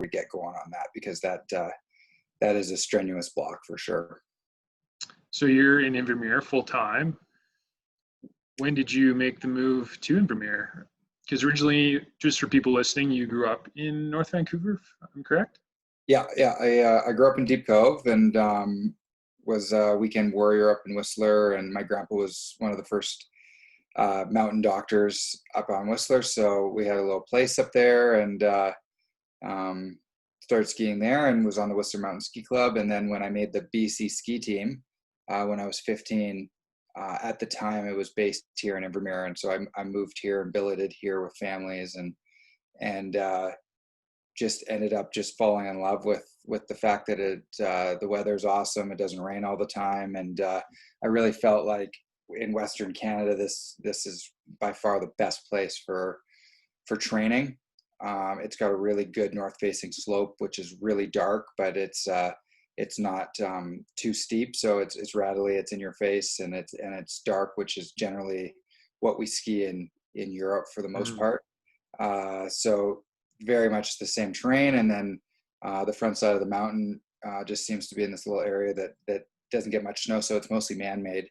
we get going on that, because that is a strenuous block for sure. So you're in Invermere full time. When did you make the move to Invermere? Because originally, just for people listening, you grew up in North Vancouver, if I'm correct? Yeah. I grew up in Deep Cove, and was a weekend warrior up in Whistler, and my grandpa was one of the first mountain doctors up on Whistler, so we had a little place up there, and started skiing there, and was on the Whistler Mountain Ski Club. And then when I made the BC ski team when I was 15, at the time it was based here in Invermere, and so I moved here and billeted here with families, and just ended up just falling in love with the fact that the weather's awesome. It doesn't rain all the time, and I really felt like in Western Canada, this is by far the best place for training. It's got a really good north-facing slope, which is really dark, but it's not too steep, so it's rattly, it's in your face, and it's dark, which is generally what we ski in Europe for the most part. So very much the same terrain, and then the front side of the mountain just seems to be in this little area that doesn't get much snow, so it's mostly man-made.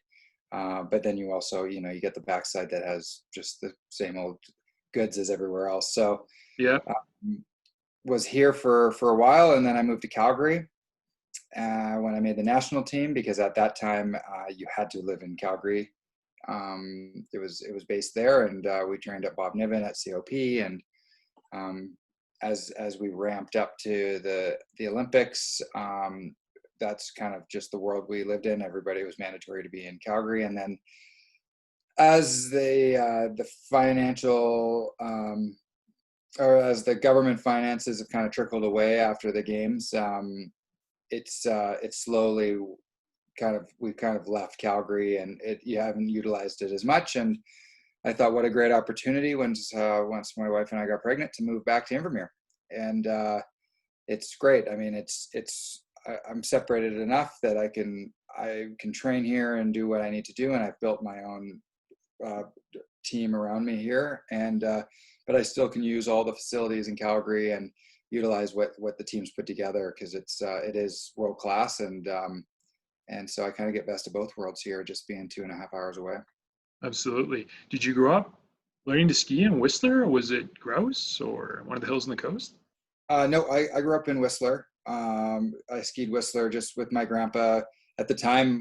But then you also, you get the backside that has just the same old goods as everywhere else. So Yeah. Was here for a while, and then I moved to Calgary when I made the national team, because at that time you had to live in Calgary. It was based there, and we trained at Bob Niven at COP, and as we ramped up to the Olympics, that's kind of just the world we lived in. Everybody was mandatory to be in Calgary, and then as the financial or as the government finances have kind of trickled away after the games, it's slowly we've kind of left Calgary, and you haven't utilized it as much. And I thought, what a great opportunity once my wife and I got pregnant, to move back to Invermere, and it's great. I mean, I'm separated enough that I can train here and do what I need to do, and I've built my own team around me here, and but I still can use all the facilities in Calgary and utilize what the team's put together, because it is world class, and so I kind of get best of both worlds here, just being 2.5 hours away. Absolutely. Did you grow up learning to ski in Whistler, or was it Grouse or one of the hills on the coast? No, I grew up in Whistler. I skied Whistler just with my grandpa. At the time,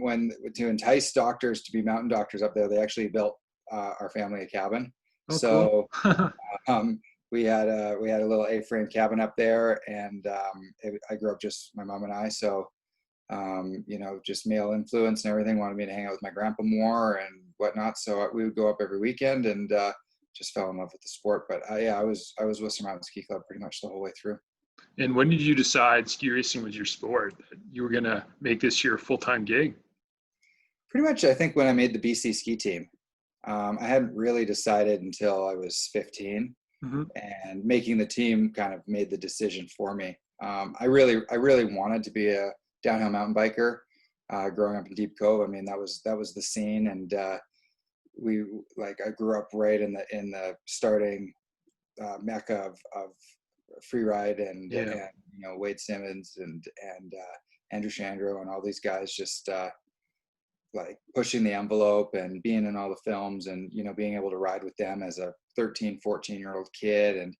to entice doctors to be mountain doctors up there, they actually built our family a cabin. Oh, so cool. we had a little A-frame cabin up there, and I grew up just my mom and I. So just male influence and everything, wanted me to hang out with my grandpa more and whatnot. So we would go up every weekend, and just fell in love with the sport. But I was Whistler Mountain Ski Club pretty much the whole way through. And when did you decide ski racing was your sport, that you were going to make this your full-time gig? Pretty much, I think when I made the BC ski team. I hadn't really decided until I was 15, and making the team kind of made the decision for me. I really wanted to be a downhill mountain biker. Growing up in Deep Cove, I mean, that was the scene, and I grew up right in the starting mecca of free ride, and Wade Simmons and Andrew Chandro and all these guys, just pushing the envelope and being in all the films, and being able to ride with them as a 13, 14-year-old kid, and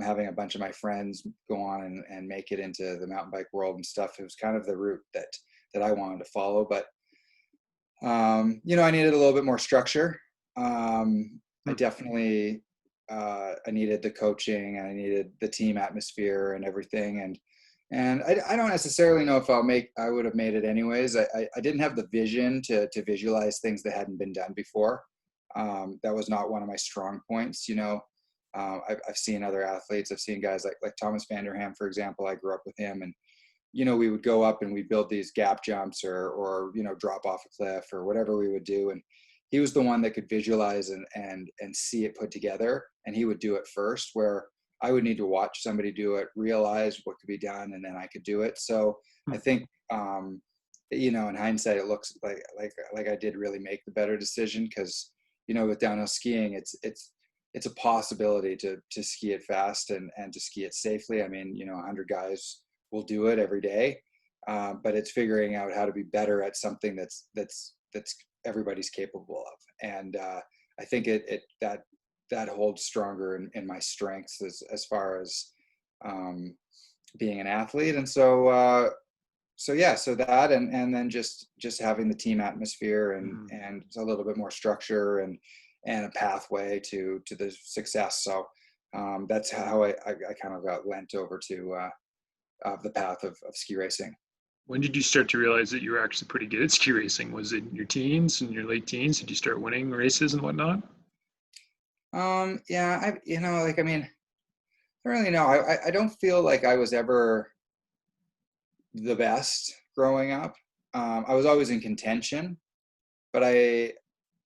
having a bunch of my friends go on and make it into the mountain bike world and stuff. It was kind of the route that I wanted to follow, but I needed a little bit more structure. I definitely I needed the coaching, and I needed the team atmosphere and everything, and I don't necessarily know if I would have made it anyways. I didn't have the vision to visualize things that hadn't been done before. That was not one of my strong points. I've seen other athletes. I've seen guys like Thomas Vanderham, for example. I grew up with him, and we would go up and we'd build these gap jumps or drop off a cliff or whatever we would do. And he was the one that could visualize and see it put together, and he would do it first, where I would need to watch somebody do it, realize what could be done, and then I could do it. So I think, in hindsight, it looks like I did really make the better decision, because, with downhill skiing, it's a possibility to ski it fast and to ski it safely. I mean, 100 guys will do it every day, but it's figuring out how to be better at something that's everybody's capable of. And I think that holds stronger in my strengths as far as being an athlete. And so that, and then just having the team atmosphere and a little bit more structure and a pathway to the success. So that's how I kind of got lent over to the path of ski racing. When did you start to realize that you were actually pretty good at ski racing? Was it in your teens, in your late teens? Did you start winning races and whatnot? Yeah, I don't really know. I don't feel like I was ever the best growing up. I was always in contention, but I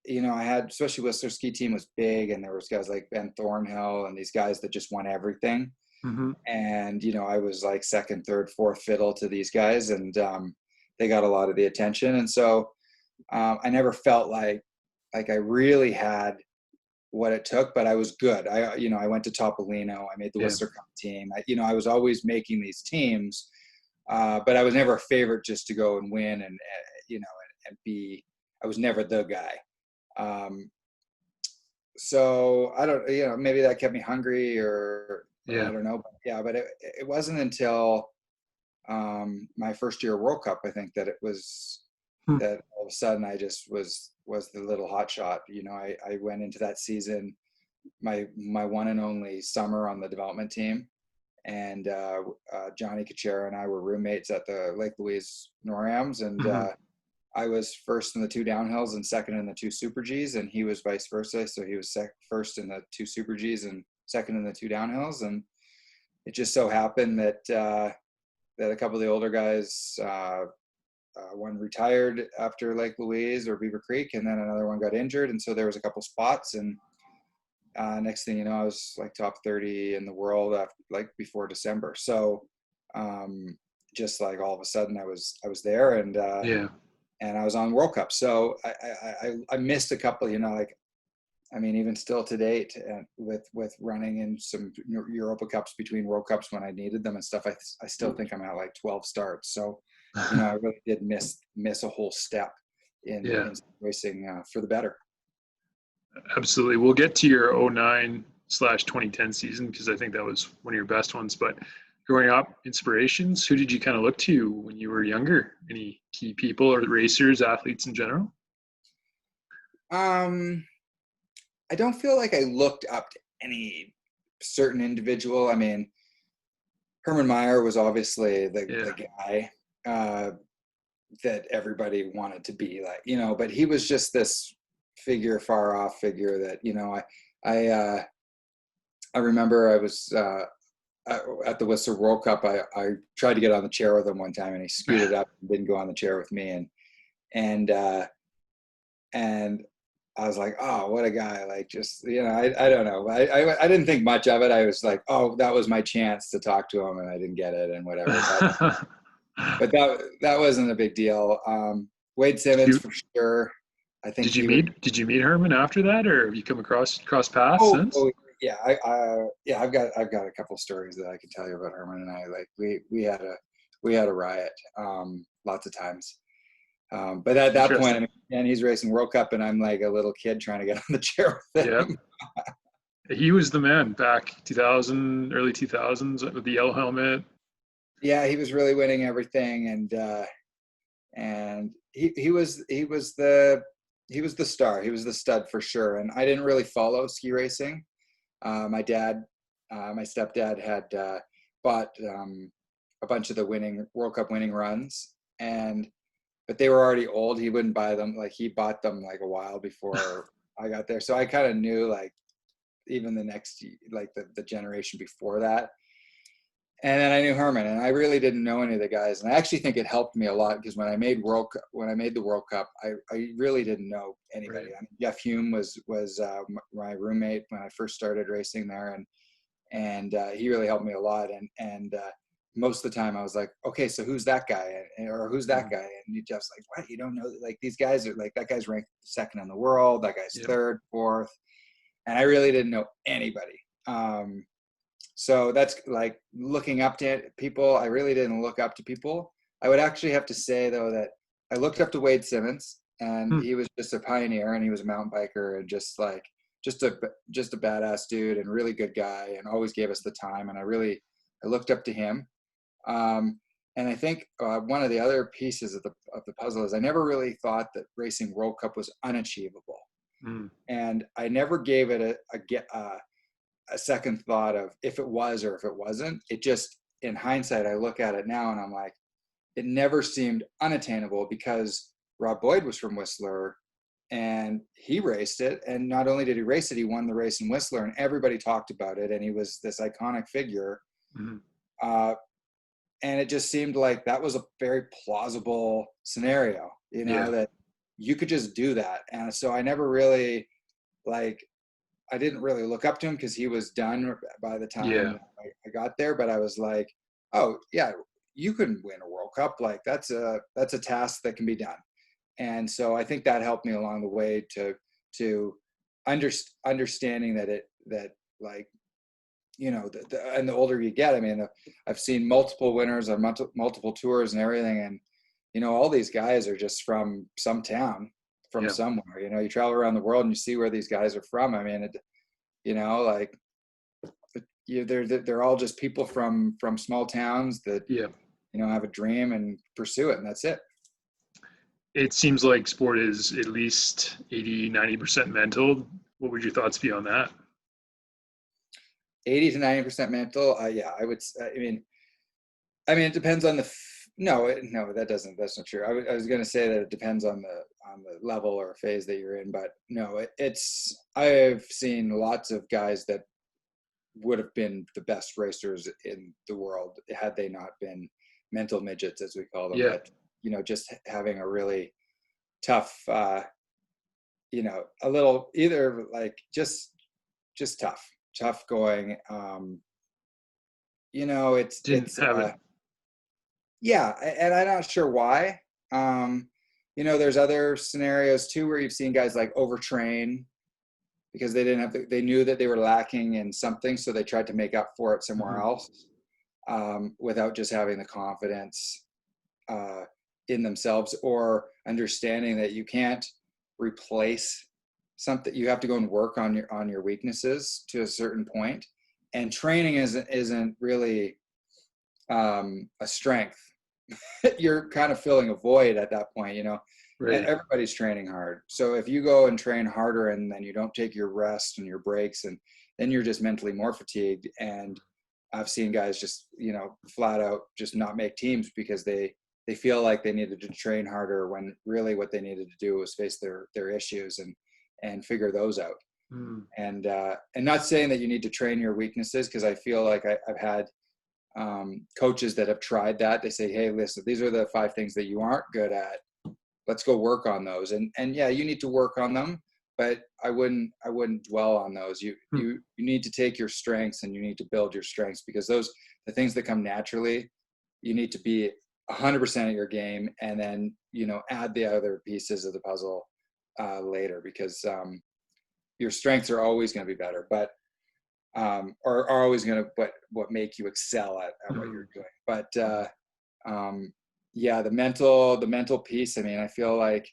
had, especially Whistler ski team was big, and there was guys like Ben Thornhill and these guys that just won everything. And, I was like second, third, fourth fiddle to these guys, and they got a lot of the attention. And so I never felt like I really had what it took, but I was good. I went to Topolino. I made the Whistler Cup team. I was always making these teams, but I was never a favorite just to go and win and be, I was never the guy. So I don't, maybe that kept me hungry or I don't know. But it wasn't until my first year World Cup, I think, that it was that all of a sudden I just was the little hot shot. I went into that season, my one and only summer on the development team, and Johnny Kachera and I were roommates at the Lake Louise NORAMs, and I was first in the 2 downhills and second in the 2 Super Gs, and he was vice versa. So he was first in the 2 Super Gs and second in the 2 downhills. And it just so happened that a couple of the older guys, one retired after Lake Louise or Beaver Creek, and then another one got injured. And so there was a couple spots, and next thing you know, I was like top 30 in the world before December. So just like all of a sudden I was there, and and I was on World Cup. So I missed a couple, even still to date, with running in some Europa Cups between World Cups when I needed them and stuff, I still think I'm at like 12 starts. So, I really did miss a whole step in racing for the better. Absolutely. We'll get to your 09/2010 season, because I think that was one of your best ones. But growing up, inspirations, who did you kind of look to when you were younger? Any key people or racers, athletes in general? I don't feel like I looked up to any certain individual. I mean, Herman Meyer was obviously the guy that everybody wanted to be like, but he was just this far off figure that, I remember I was at the Whistler World Cup. I tried to get on the chair with him one time, and he scooted up and didn't go on the chair with me. And I was like, oh, what a guy. Like, just, I don't know. I didn't think much of it. I was like, oh, that was my chance to talk to him, and I didn't get it and whatever. But that wasn't a big deal. Wade Simmons, for sure. I think. Did you meet Herman after that, or have you come across paths since? Yeah. I've got a couple stories that I can tell you about Herman and I. Like, we had a riot lots of times. But at that point, and he's racing World Cup, and I'm like a little kid trying to get on the chair with him. Yeah. He was the man back early 2000s with the yellow helmet. Yeah, he was really winning everything, and he was the star. He was the stud for sure. And I didn't really follow ski racing. My stepdad had bought a bunch of the World Cup winning runs, but they were already old. He wouldn't buy them. Like, he bought them like a while before I got there. So I kind of knew, like, even the next, like the generation before that. And then I knew Herman, and I really didn't know any of the guys. And I actually think it helped me a lot, because when I made the World Cup, I really didn't know anybody. Right. I mean, Jeff Hume was my roommate when I first started racing there, and he really helped me a lot. And most of the time I was like, okay, so who's that guy, or who's that guy? And Jeff's like, what? You don't know? Like, these guys are like, that guy's ranked second in the world. That guy's third, fourth. and I really didn't know anybody. So that's like looking up to people. I really didn't look up to people. I would actually have to say though that I looked up to Wade Simmons, and he was just a pioneer, and he was a mountain biker, and just a badass dude and really good guy, and always gave us the time. And I looked up to him. And I think one of the other pieces of the puzzle is I never really thought that racing World Cup was unachievable, and I never gave it a second thought of if it was or if it wasn't. It just, in hindsight, I look at it now and I'm like, it never seemed unattainable, because Rob Boyd was from Whistler and he raced it. And not only did he race it, he won the race in Whistler, and everybody talked about it. And he was this iconic figure. And it just seemed like that was a very plausible scenario, that you could just do that. And so I never really I didn't really look up to him because he was done by the time I got there. But I was like, oh yeah, you can win a World Cup. Like that's a task that can be done. And so I think that helped me along the way to understanding that and the older you get, I mean, I've seen multiple winners on multiple tours and everything. And, all these guys are just from some town, from somewhere. You travel around the world and you see where these guys are from. I mean, they're all just people from small towns that, have a dream and pursue it, and that's it. It seems like sport is at least 80-90% mental. What would your thoughts be on that? 80 to 90% mental. Yeah, I would. I mean, it depends on that's not true. I was going to say that it depends on the level or phase that you're in, but no, I've seen lots of guys that would have been the best racers in the world had they not been mental midgets, as we call them. Yeah. But, just having a really tough, a little either like just tough going. Yeah, and I'm not sure why. There's other scenarios too where you've seen guys like overtrain because they knew that they were lacking in something, so they tried to make up for it somewhere else, without just having the confidence in themselves, or understanding that you can't replace something. You have to go and work on your weaknesses to a certain point, and training isn't really a strength. You're kind of filling a void at that point, Right. And everybody's training hard. So if you go and train harder and then you don't take your rest and your breaks, and then you're just mentally more fatigued. And I've seen guys just, flat out just not make teams because they feel like they needed to train harder, when really what they needed to do was face their issues and figure those out. And not saying that you need to train your weaknesses, because I feel like I've had coaches that have tried that. They say, hey, listen, these are the 5 things that you aren't good at. Let's go work on those. And yeah, you need to work on them, but I wouldn't dwell on those. You need to take your strengths and you need to build your strengths, because the things that come naturally, you need to be 100% at your game, and then, add the other pieces of the puzzle later, because your strengths are always going to be better, but are always going to what make you excel at what you're doing. But yeah, the mental piece. I mean, I feel like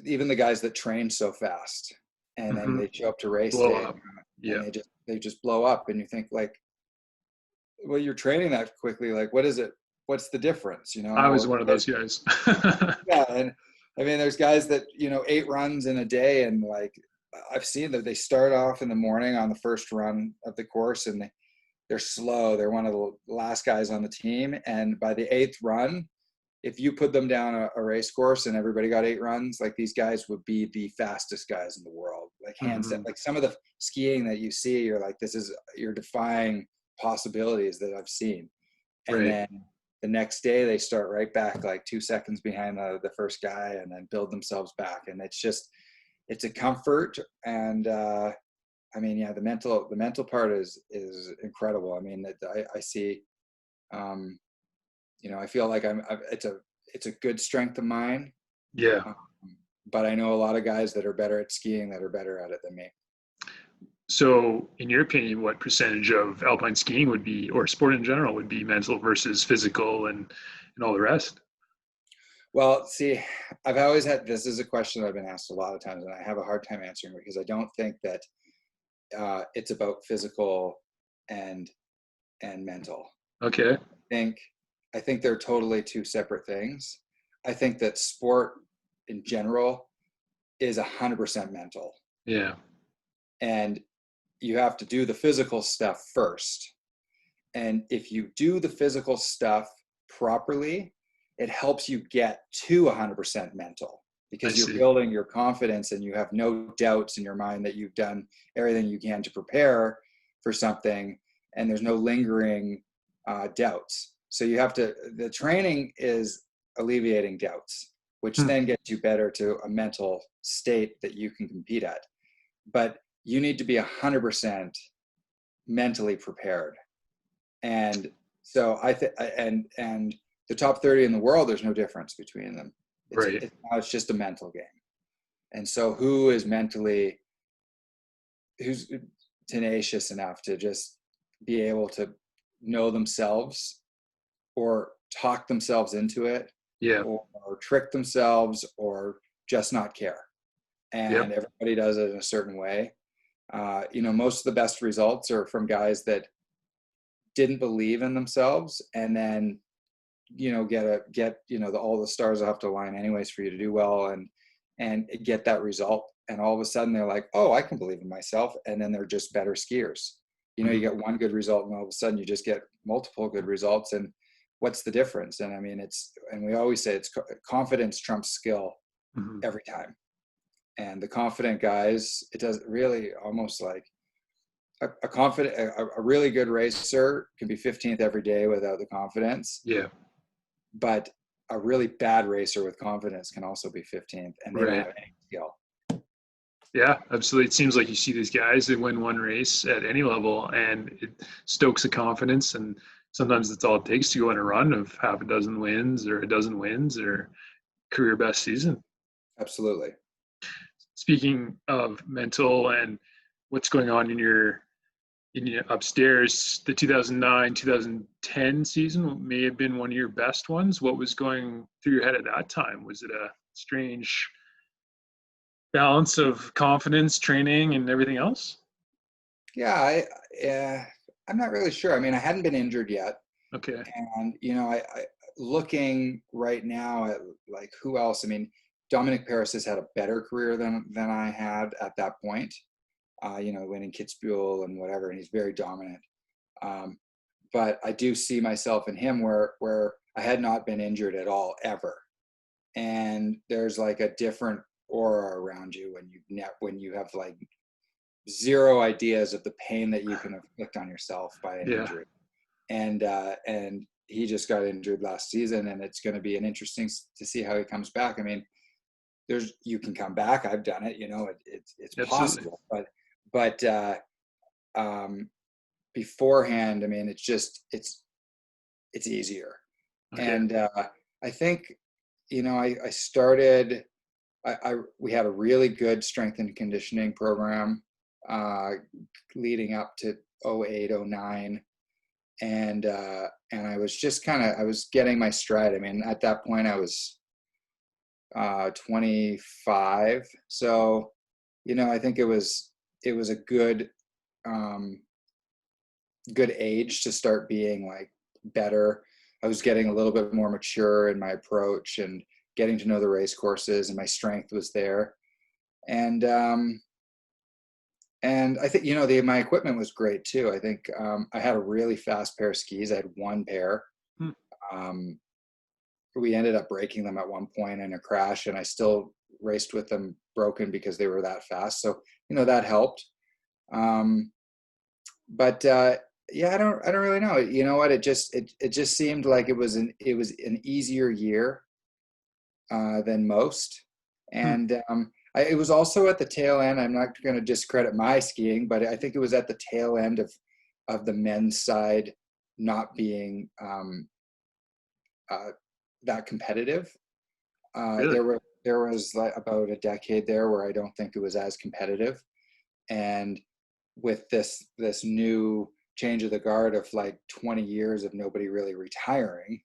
even the guys that train so fast and then they show up to race day and they just blow up, and you think like, well, you're training that quickly. Like, what is it? What's the difference? I was one of those guys. Yeah. And I mean, there's guys that, 8 runs in a day, and like, I've seen that they start off in the morning on the first run of the course, and they're slow. They're one of the last guys on the team. And by the 8th run, if you put them down a race course and everybody got 8 runs, like, these guys would be the fastest guys in the world. Like, hands down. Like, some of the skiing that you see, you're like, you're defying possibilities that I've seen. And then the next day they start right back, like 2 seconds behind the first guy, and then build themselves back. And it's a comfort. And I mean, yeah, the mental part is incredible. I mean, I see, I feel like it's a good strength of mine. Yeah. but I know a lot of guys that are better at skiing that are better at it than me. So, in your opinion, what percentage of alpine skiing would be, or sport in general, would be mental versus physical and all the rest? Well, see, I've always had, this is a question I've been asked a lot of times, and I have a hard time answering because I don't think that it's about physical and mental. Okay. think I think they're totally two separate things. I think that sport in general is 100% mental, Yeah. and you have to do the physical stuff first. And if you do the physical stuff properly, it helps you get to 100% mental I because you're see. building your confidence and you have no doubts in your mind that you've done everything you can to prepare for something, and there's no lingering doubts. So you have to, the training is alleviating doubts, which Hmm. then gets you better to a mental state that you can compete at. But you need to be 100% mentally prepared. And so I think, and the top 30 in the world, there's no difference between them. Right. It's just a mental game. And so who's tenacious enough to just be able to know themselves or talk themselves into it, Yeah. or trick themselves, or just not care. And Yep. everybody does it in a certain way. Most of the best results are from guys that didn't believe in themselves, and then all the stars will have to align anyways for you to do well and get that result, and all of a sudden they're like, oh, I can believe in myself, and then they're just better skiers. You get one good result and all of a sudden you just get multiple good results, and what's the difference? And I mean, we always say it's confidence trumps skill Mm-hmm. every time. And the confident guys, it does really almost like a really good racer can be 15th every day without the confidence, Yeah. but a really bad racer with confidence can also be 15th, and they don't Right. have any skill. Yeah, absolutely. It seems like you see these guys that win one race at any level and it stokes the confidence. And sometimes that's all it takes to go on a run of half a dozen wins or a dozen wins or career best season. Absolutely. Speaking of mental and what's going on in your upstairs, the 2009 2010 season may have been one of your best ones. What was going through your head at that time? Was it a strange balance of confidence, training, and everything else? Yeah, I'm not really sure. I mean, I hadn't been injured yet, Okay. and I looking right now at like who else. I mean, Dominic Paris has had a better career than I had at that point. Winning Kvitfjell and whatever, and he's very dominant. But I do see myself in him where I had not been injured at all ever, and there's like a different aura around you when you have like zero ideas of the pain that you can inflict on yourself by an Yeah. injury. And he just got injured last season, and it's going to be an interesting to see how he comes back. I mean, you can come back. I've done it. It's Absolutely. possible, but beforehand, I mean, it's easier. Okay. And I think I started. We had a really good strength and conditioning program leading up to 08, 09. And I was just I was getting my stride. I mean, at that point I was 25. So, I think it was a good age to start being like better. I was getting a little bit more mature in my approach and getting to know the race courses, and my strength was there. And I think my equipment was great too. I think I had a really fast pair of skis. I had one pair. Hmm. We ended up breaking them at one point in a crash, and I still raced with them broken because they were that fast. So that helped. But yeah, I don't really know. You know what? It just seemed like it was an easier year than most, Hmm. and it was also at the tail end. I'm not going to discredit my skiing, but I think it was at the tail end of the men's side not being that competitive. Really? there was like about a decade there where I don't think it was as competitive. And with this new change of the guard of like 20 years of nobody really retiring,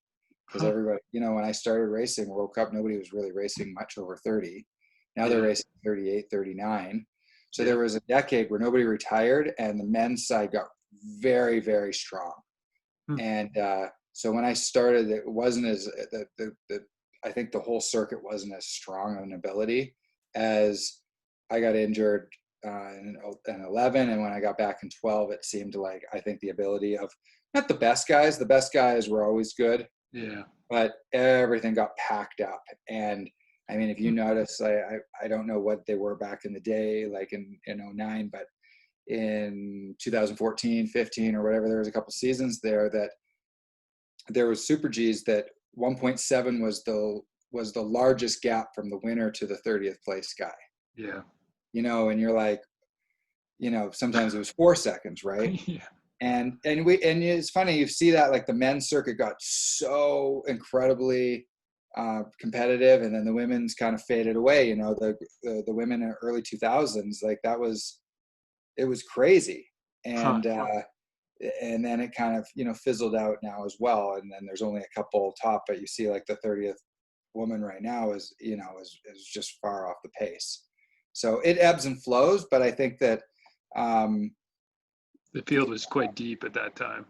because everybody, when I started racing World Cup, nobody was really racing much over 30. Now they're racing 38, 39. So there was a decade where nobody retired, and the men's side got very, very strong. And so when I started, it wasn't as I think the whole circuit wasn't as strong of an ability. As I got injured in 11, and when I got back in 12, it seemed like, I think the ability of not the best guys were always good, but everything got packed up. And I mean, if you notice, I don't know what they were back in the day, like in 09, but in 2014, 15 or whatever, there was a couple seasons there that there was Super Gs that 1.7 was the largest gap from the winner to the 30th place guy. Yeah. And you're like, sometimes it was 4 seconds, right? Yeah. And it's funny, you see that, like, the men's circuit got so incredibly competitive, and then the women's kind of faded away. The women in early 2000s, like, it was crazy. And and then it kind of fizzled out now as well. And then there's only a couple top, but you see, like, the 30th woman right now is just far off the pace. So it ebbs and flows, but I think that the field was quite deep at that time.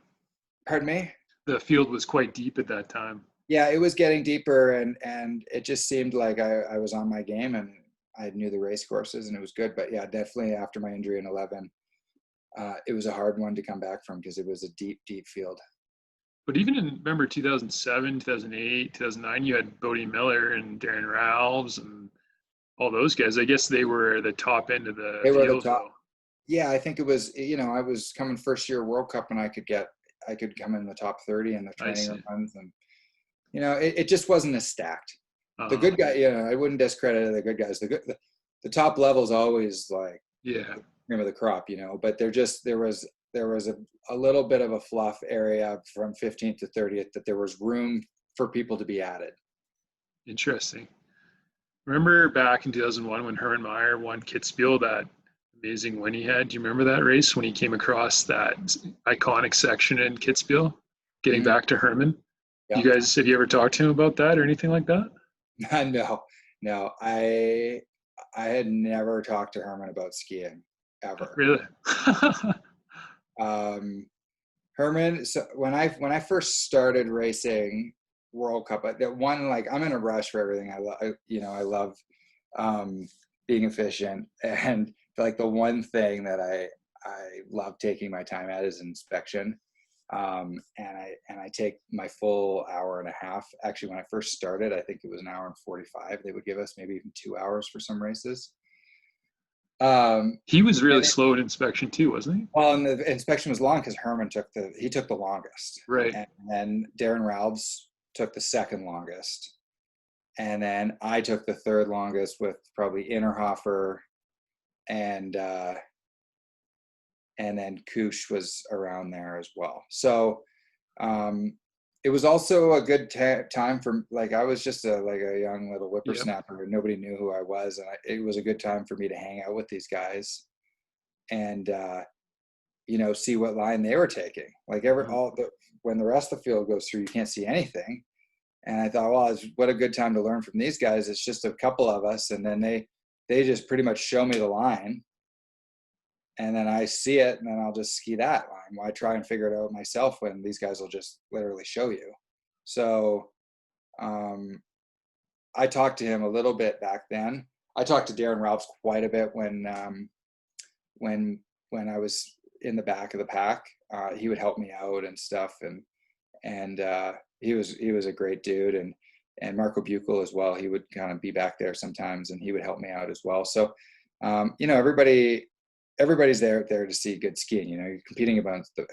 Pardon me? The field was quite deep at that time. Yeah, it was getting deeper, and it just seemed like I was on my game, and I knew the race courses, and it was good. But yeah, definitely after my injury in 11, it was a hard one to come back from, because it was a deep, deep field. But even remember 2007, 2008, 2009, you had Bodie Miller and Darren Ralphs and all those guys. I guess they were the top end of the They field. were the top. Yeah, I think it was, I was coming first year World Cup, and I could come in the top 30 in the training runs, and it just wasn't as stacked. The good guy, I wouldn't discredit the good guys. The top level is always like cream of the crop, but there was a little bit of a fluff area from 15th to 30th that there was room for people to be added. Interesting. Remember back in 2001 when Herman Meyer won Kvitfjell, that amazing win he had? Do you remember that race when he came across that iconic section in Kvitfjell, getting back to Herman? Yep. Have you ever talked to him about that or anything like that? No. I had never talked to Herman about skiing ever. Really? Herman, so when I first started racing World Cup, I'm in a rush for everything. I love being efficient, and like the one thing that I love taking my time at is inspection. And I take my full hour and a half. Actually, when I first started, I think it was an hour and 45. They would give us maybe even 2 hours for some races. He was really slow at inspection too, wasn't he? Well, and the inspection was long because Herman took the longest. Right. And then Darren Ralphs took the second longest. And then I took the third longest with probably Innerhofer, and then Kush was around there as well. So it was also a good time for, like, I was just a young little whippersnapper, and nobody knew who I was. And it was a good time for me to hang out with these guys and, see what line they were taking. Like when the rest of the field goes through, you can't see anything. And I thought, well, what a good time to learn from these guys. It's just a couple of us. And then they just pretty much show me the line. And then I see it, and then I'll just ski that line. Why try and figure it out myself when these guys will just literally show you? So I talked to him a little bit back then. I talked to Darren Ralphs quite a bit when I was in the back of the pack. He would help me out and stuff, and he was a great dude. And Marco Buchel as well. He would kind of be back there sometimes, and he would help me out as well. So everybody's there to see good skiing. You're competing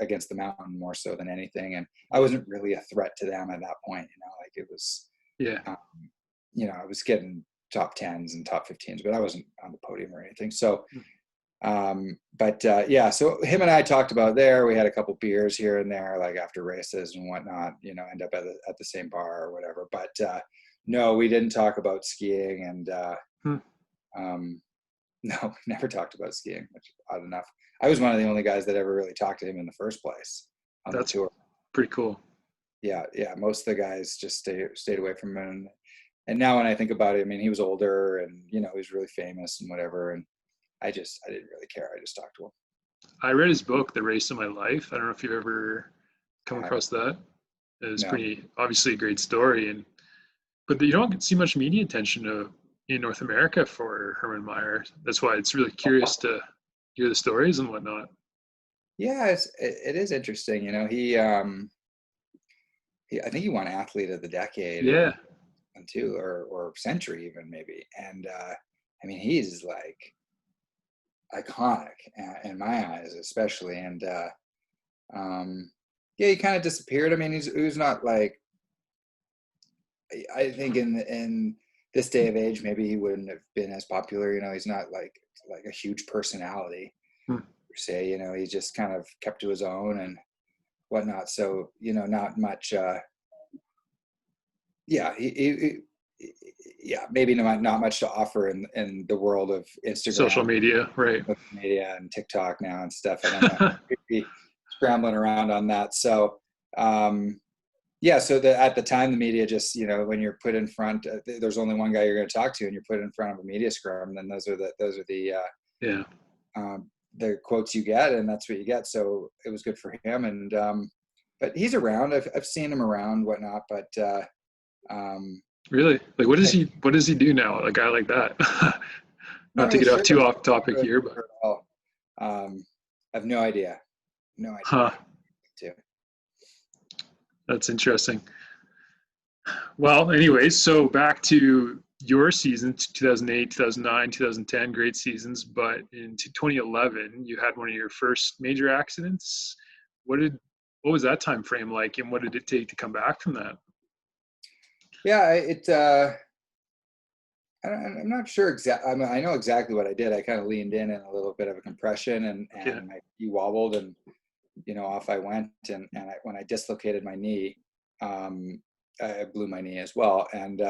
against the mountain more so than anything. And I wasn't really a threat to them at that point. Like it was, I was getting top 10s and top 15s, but I wasn't on the podium or anything. So, so him and I talked about there. We had a couple beers here and there, like after races and whatnot, end up at the same bar or whatever. But No, we didn't talk about skiing, and Hmm. no, we never talked about skiing, which is odd enough. I was one of the only guys that ever really talked to him in the first place on the That's tour. pretty cool. Yeah, most of the guys just stayed away from him. And now when I think about it, I mean, he was older, and he was really famous and whatever. And I didn't really care. I just talked to him. I read his book, The Race of My Life. I don't know if you've ever come across that. It was No. pretty, obviously a great story, but you don't see much media attention in North America for Hermann Maier. That's why it's really curious to hear the stories and whatnot. Yeah, it is interesting. I think he won Athlete of the Decade, Yeah. and two, or Century even maybe. And I mean, he's like iconic in my eyes, especially. And yeah, he kind of disappeared. I mean, he was not like, I think in this day of age, maybe he wouldn't have been as popular. He's not like a huge personality per se. He just kind of kept to his own and whatnot. So not much. Yeah, yeah, maybe not much to offer in the world of Instagram, Social media, right? social media and TikTok now and stuff. And I'm not be scrambling around on that. So yeah, so at the time, the media just, when you're put in front, there's only one guy you're going to talk to, and you're put in front of a media scrum, then those are the yeah, the quotes you get, and that's what you get. So it was good for him, and but he's around. I've seen him around, whatnot, but really, like what does he do now? A guy like that? not Not to really get sure. too off topic here, but I have no idea. huh, Too. that's interesting. Well, anyways, so back to your season, 2008, 2009, 2010, great seasons. But in 2011, you had one of your first major accidents. What was that time frame like, and what did it take to come back from that? Yeah, I'm not sure exactly. I mean, I know exactly what I did. I kind of leaned in a little bit of a compression, and my knee wobbled, and off I went. And when I dislocated my knee, I blew my knee as well. And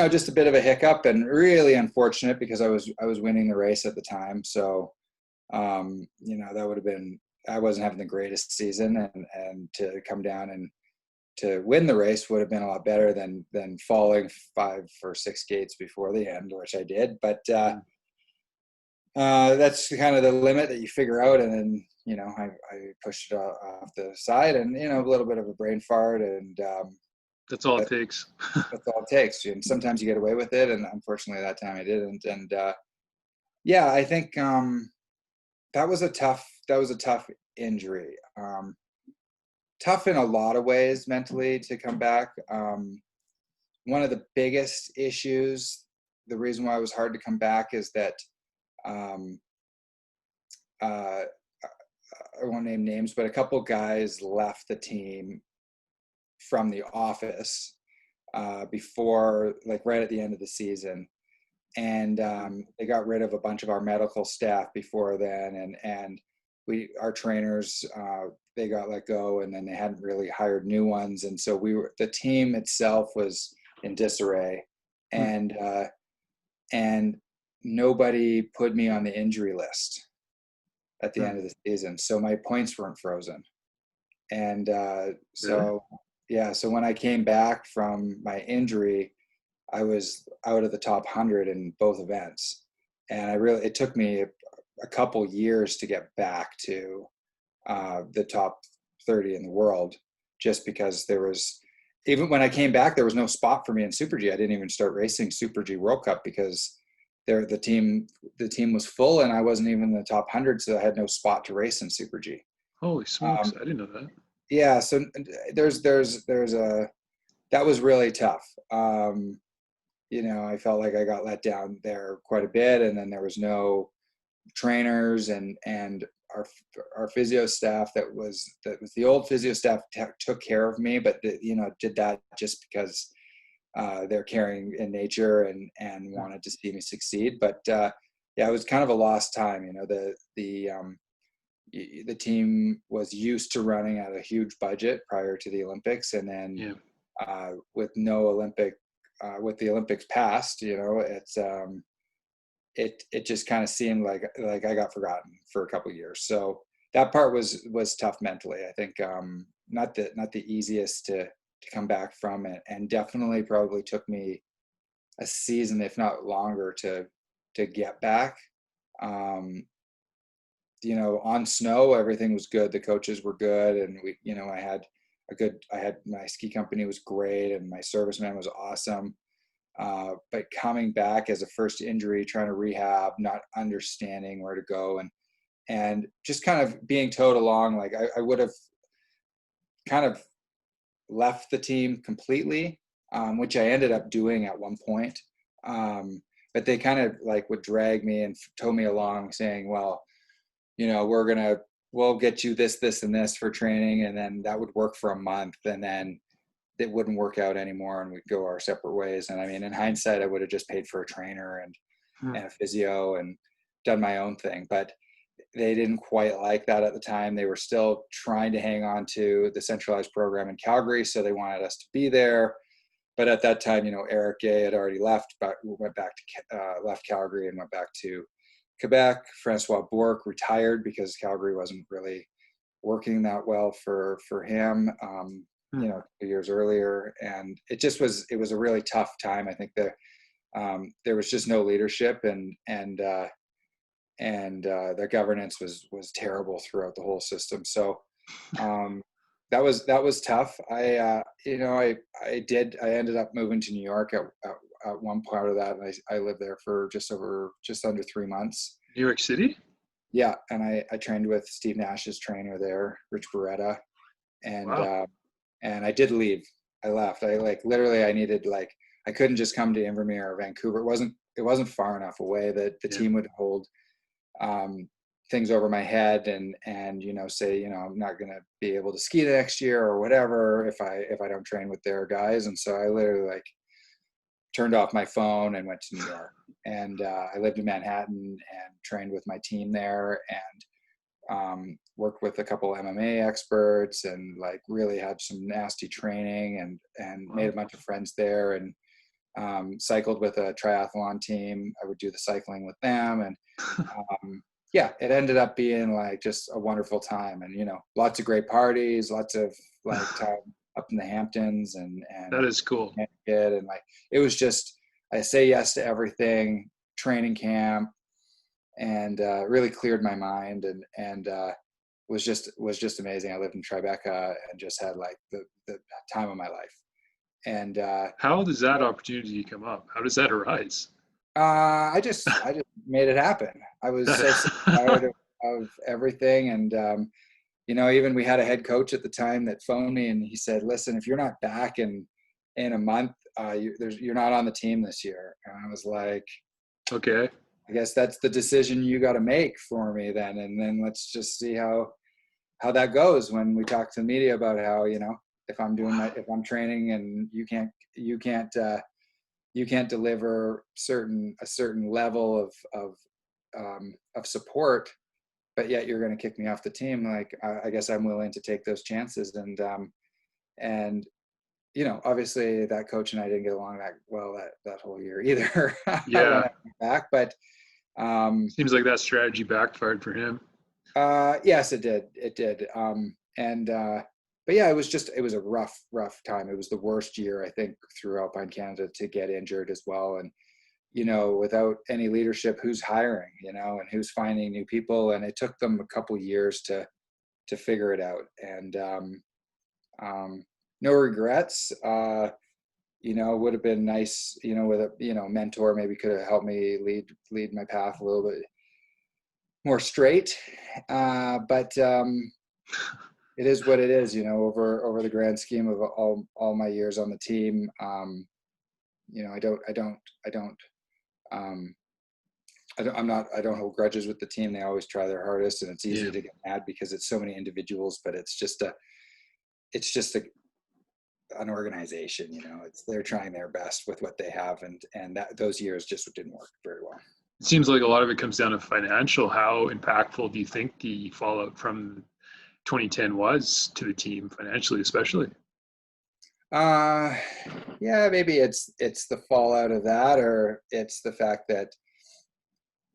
just a bit of a hiccup, and really unfortunate because I was winning the race at the time. So that would have been, I wasn't having the greatest season, and to come down and to win the race would have been a lot better than falling 5 or 6 gates before the end, which I did. But that's kind of the limit that you figure out. And then I pushed it off the side, and a little bit of a brain fart, and That's all it takes. that's all it takes. And sometimes you get away with it, and unfortunately that time I didn't. And yeah, I think that was a tough injury. Tough in a lot of ways mentally to come back. One of the biggest issues, the reason why it was hard to come back, is that I won't name names, but a couple guys left the team from the office before, like right at the end of the season. And they got rid of a bunch of our medical staff before then. And our trainers, they got let go, and then they hadn't really hired new ones. And so the team itself was in disarray, and nobody put me on the injury list at the end of the season. So my points weren't frozen. And so when I came back from my injury, I was out of the top 100 in both events. And it took me a couple years to get back to the top 30 in the world, just because even when I came back, there was no spot for me in Super G. I didn't even start racing Super G World Cup because the team was full, and I wasn't even in the top 100, so I had no spot to race in Super G. Holy smokes, I didn't know that. Yeah, so there's that was really tough. I felt like I got let down there quite a bit, and then there was no trainers, and our physio staff that was the old physio staff took care of me, but did that just because they're caring in nature and wanted to see me succeed. But yeah, it was kind of a lost time. The team was used to running at a huge budget prior to the Olympics, and then with no Olympic with the Olympics past, it just kind of seemed like I got forgotten for a couple of years. So that part was tough mentally. I think not the easiest to come back from it, and definitely probably took me a season, if not longer, to get back. On snow, everything was good. The coaches were good, and I had my ski company was great, and my serviceman was awesome. But coming back as a first injury, trying to rehab, not understanding where to go, and just kind of being towed along, like I would have kind of left the team completely, which I ended up doing at one point. But they kind of like would drag me and tow me along, saying, well, we'll get you this, and this for training. And then that would work for a month, and then it wouldn't work out anymore, and we'd go our separate ways. And I mean, in hindsight, I would have just paid for a trainer and a physio and done my own thing. But they didn't quite like that at the time. They were still trying to hang on to the centralized program in Calgary, so they wanted us to be there. But at that time, Eric Gay had already left, but left Calgary and went back to Quebec. Francois Bourque retired because Calgary wasn't really working that well for him, 2 years earlier. And it was a really tough time. I think that there was just no leadership, and the governance was terrible throughout the whole system. So that was tough. I ended up moving to New York at one part of that, and I lived there for just under 3 months. New York City? Yeah, and I trained with Steve Nash's trainer there, Rich Beretta, and wow. And I did leave. I left. I needed, I couldn't just come to Invermere or Vancouver. It wasn't far enough away that the team would hold things over my head and say, I'm not going to be able to ski the next year or whatever if I don't train with their guys. And so I literally turned off my phone and went to New York. And I lived in Manhattan and trained with my team there, and worked with a couple MMA experts, and really had some nasty training, and made a bunch of friends there, and cycled with a triathlon team. I would do the cycling with them, and it ended up being just a wonderful time, and lots of great parties, lots of time up in the Hamptons, and that is cool. And it was just, I say yes to everything, training camp, and really cleared my mind, and was just amazing. I lived in Tribeca and just had the time of my life. And how does that opportunity come up? How does that arise? I just made it happen. I was so tired of everything, and even we had a head coach at the time that phoned me, and he said, "Listen, if you're not back in a month, you're not on the team this year." And I was like, "Okay, I guess that's the decision you got to make for me then, and then let's just see how that goes." When we talk to the media about how if I'm training and you can't deliver a certain level of support, but yet you're going to kick me off the team, I guess I'm willing to take those chances. And obviously that coach and I didn't get along that well that whole year either. Yeah. When I went back, but seems like that strategy backfired for him. Yes, it did. But yeah, it was a rough time. It was the worst year, I think, through Alpine Canada to get injured as well. And, without any leadership, who's hiring, and who's finding new people. And it took them a couple years to figure it out. And no regrets. Would have been nice, with a mentor, maybe could have helped me lead my path a little bit more straight. But it is what it is, over the grand scheme of all my years on the team. I don't hold grudges with the team. They always try their hardest, and it's easy to get mad because it's so many individuals, but it's just an organization, they're trying their best with what they have. And those years just didn't work very well. It seems like a lot of it comes down to financial. How impactful do you think the fallout from 2010 was to the team financially, especially? Uh, yeah, maybe it's the fallout of that, or it's the fact that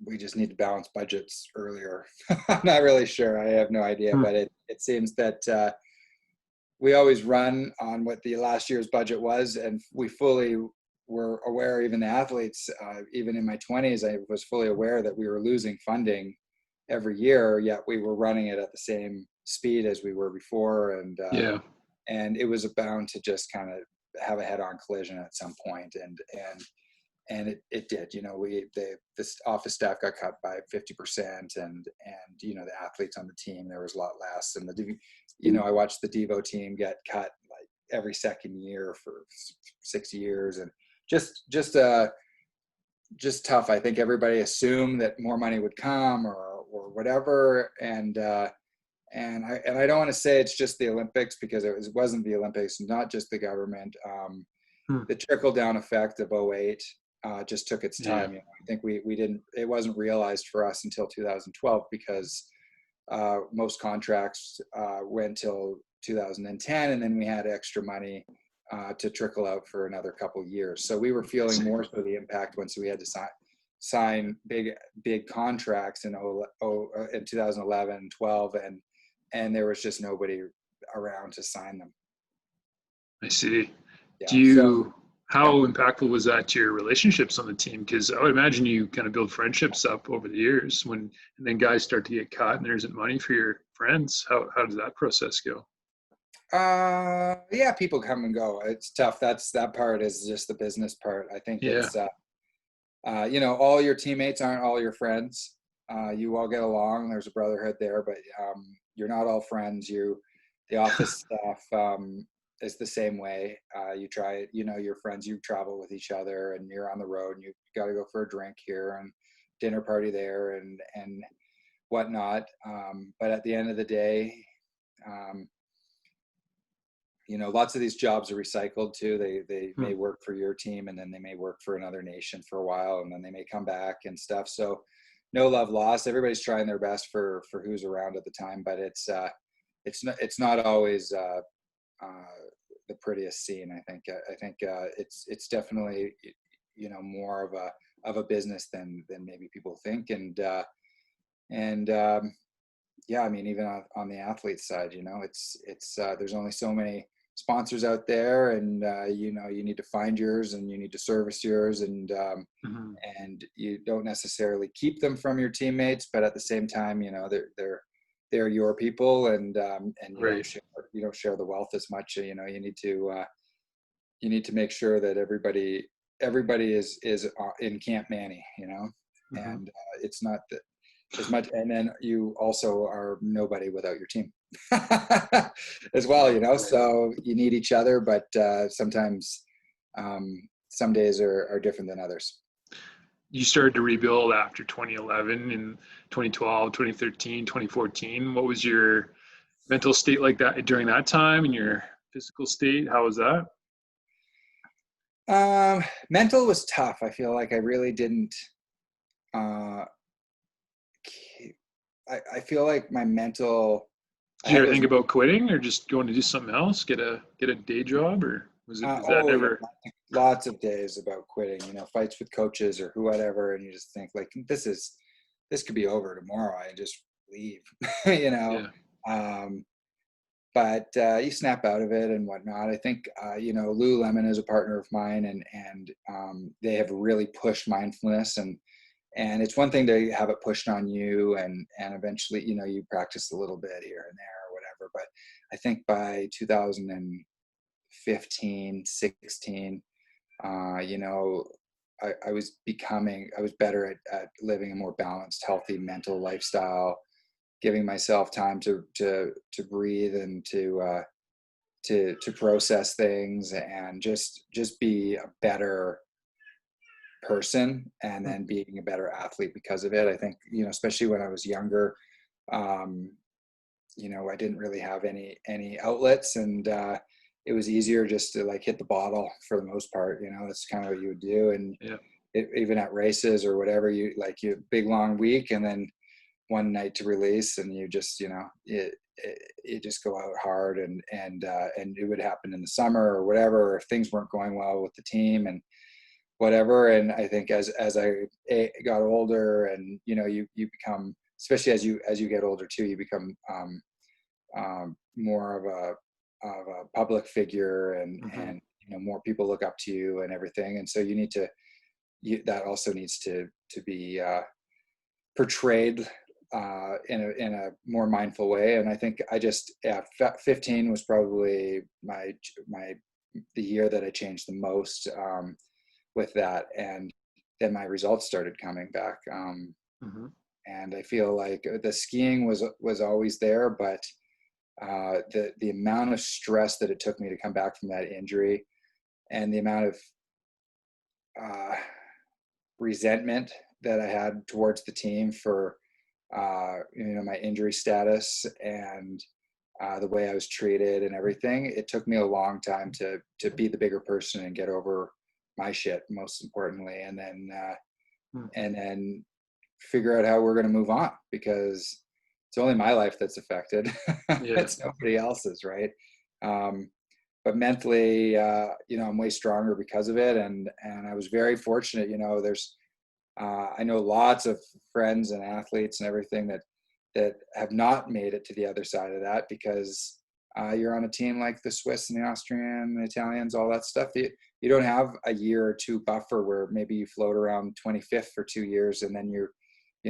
we just need to balance budgets earlier. I'm not really sure. I have no idea, Hmm. but it seems that we always run on what the last year's budget was, and we fully were aware, even the athletes, even in my 20s, I was fully aware that we were losing funding every year, yet we were running it at the same speed as we were before. Yeah. And it was bound to just kind of have a head-on collision at some point. And it did, this office staff got cut by 50%, and the athletes on the team, there was a lot less. And I watched the Devo team get cut like every second year for 6 years, and just tough. I think everybody assumed that more money would come or whatever. And I don't want to say it's just the Olympics, because it wasn't the Olympics, not just the government. Hmm. The trickle down effect of '08 just took its Yeah. time. I think we didn't. It wasn't realized for us until 2012, because most contracts went till 2010, and then we had extra money to trickle out for another couple of years. So we were feeling more so the impact once we had to sign big contracts in 2011 and 12, and there was just nobody around to sign them. I see. Yeah. How impactful was that to your relationships on the team? Because I would imagine you kind of build friendships up over the years and then guys start to get caught and there isn't money for your friends. How does that process go? Yeah, people come and go. It's tough. That part is just the business part. I think Yeah. it's, all your teammates aren't all your friends. You all get along. There's a brotherhood there, but you're not all friends. The office staff is the same way. You try, your friends, you travel with each other, and you're on the road, and you got to go for a drink here and dinner party there and whatnot. But at the end of the day, lots of these jobs are recycled too. They may work for your team, and then they may work for another nation for a while, and then they may come back and stuff. So no love lost. Everybody's trying their best for who's around at the time, but it's not always the prettiest scene. I think it's definitely more of a business than maybe people think. And yeah, I mean, even on the athlete side, it's there's only so many sponsors out there, and you need to find yours, and you need to service yours, and and you don't necessarily keep them from your teammates, but at the same time, they're your people, and Right. you don't share the wealth as much. You need to make sure that everybody is in Camp Manny, and it's not that as much. And then you also are nobody without your team as well, so you need each other, but sometimes some days are different than others. You started to rebuild after 2011 in 2012, 2013, 2014. What was your mental state like that during that time, and your physical state? How was that? Mental was tough. I feel like I really didn't I feel like my mental. Did you ever think about quitting or just going to do something else, get a day job, or was that never? Yeah, lots of days about quitting. Fights with coaches or whoever, and you just think like this could be over tomorrow. I just leave. Yeah. But you snap out of it and whatnot. I think Lululemon is a partner of mine, and they have really pushed mindfulness, and it's one thing to have it pushed on you, and eventually, you practice a little bit here and there or whatever. But I think by 2015, 16, I was better at living a more balanced, healthy mental lifestyle, giving myself time to breathe and to process things, and just be a better person, and then being a better athlete because of it. I think, especially when I was younger, I didn't really have any outlets, and it was easier just to like hit the bottle for the most part. That's kind of what you would do. And even at races or whatever, you big long week, and then one night to release, and you just, you just go out hard, and it would happen in the summer or whatever, if things weren't going well with the team and whatever. And I think as I got older, and you become, especially as you get older too, you become more of a public figure, and more people look up to you and everything, and so that also needs to be portrayed in a more mindful way. And I think 15 was probably the year that I changed the most with that, and then my results started coming back. And I feel like the skiing was always there, but the amount of stress that it took me to come back from that injury, and the amount of resentment that I had towards the team for my injury status, and the way I was treated and everything, it took me a long time to be the bigger person and get over my shit, most importantly, and then figure out how we're going to move on, because it's only my life that's affected. It's nobody else's, right? But mentally, I'm way stronger because of it, and I was very fortunate. I know lots of friends and athletes and everything that have not made it to the other side of that, because you're on a team like the Swiss and the Austrian, the Italians, all that stuff. You don't have a year or two buffer where maybe you float around 25th for 2 years, and then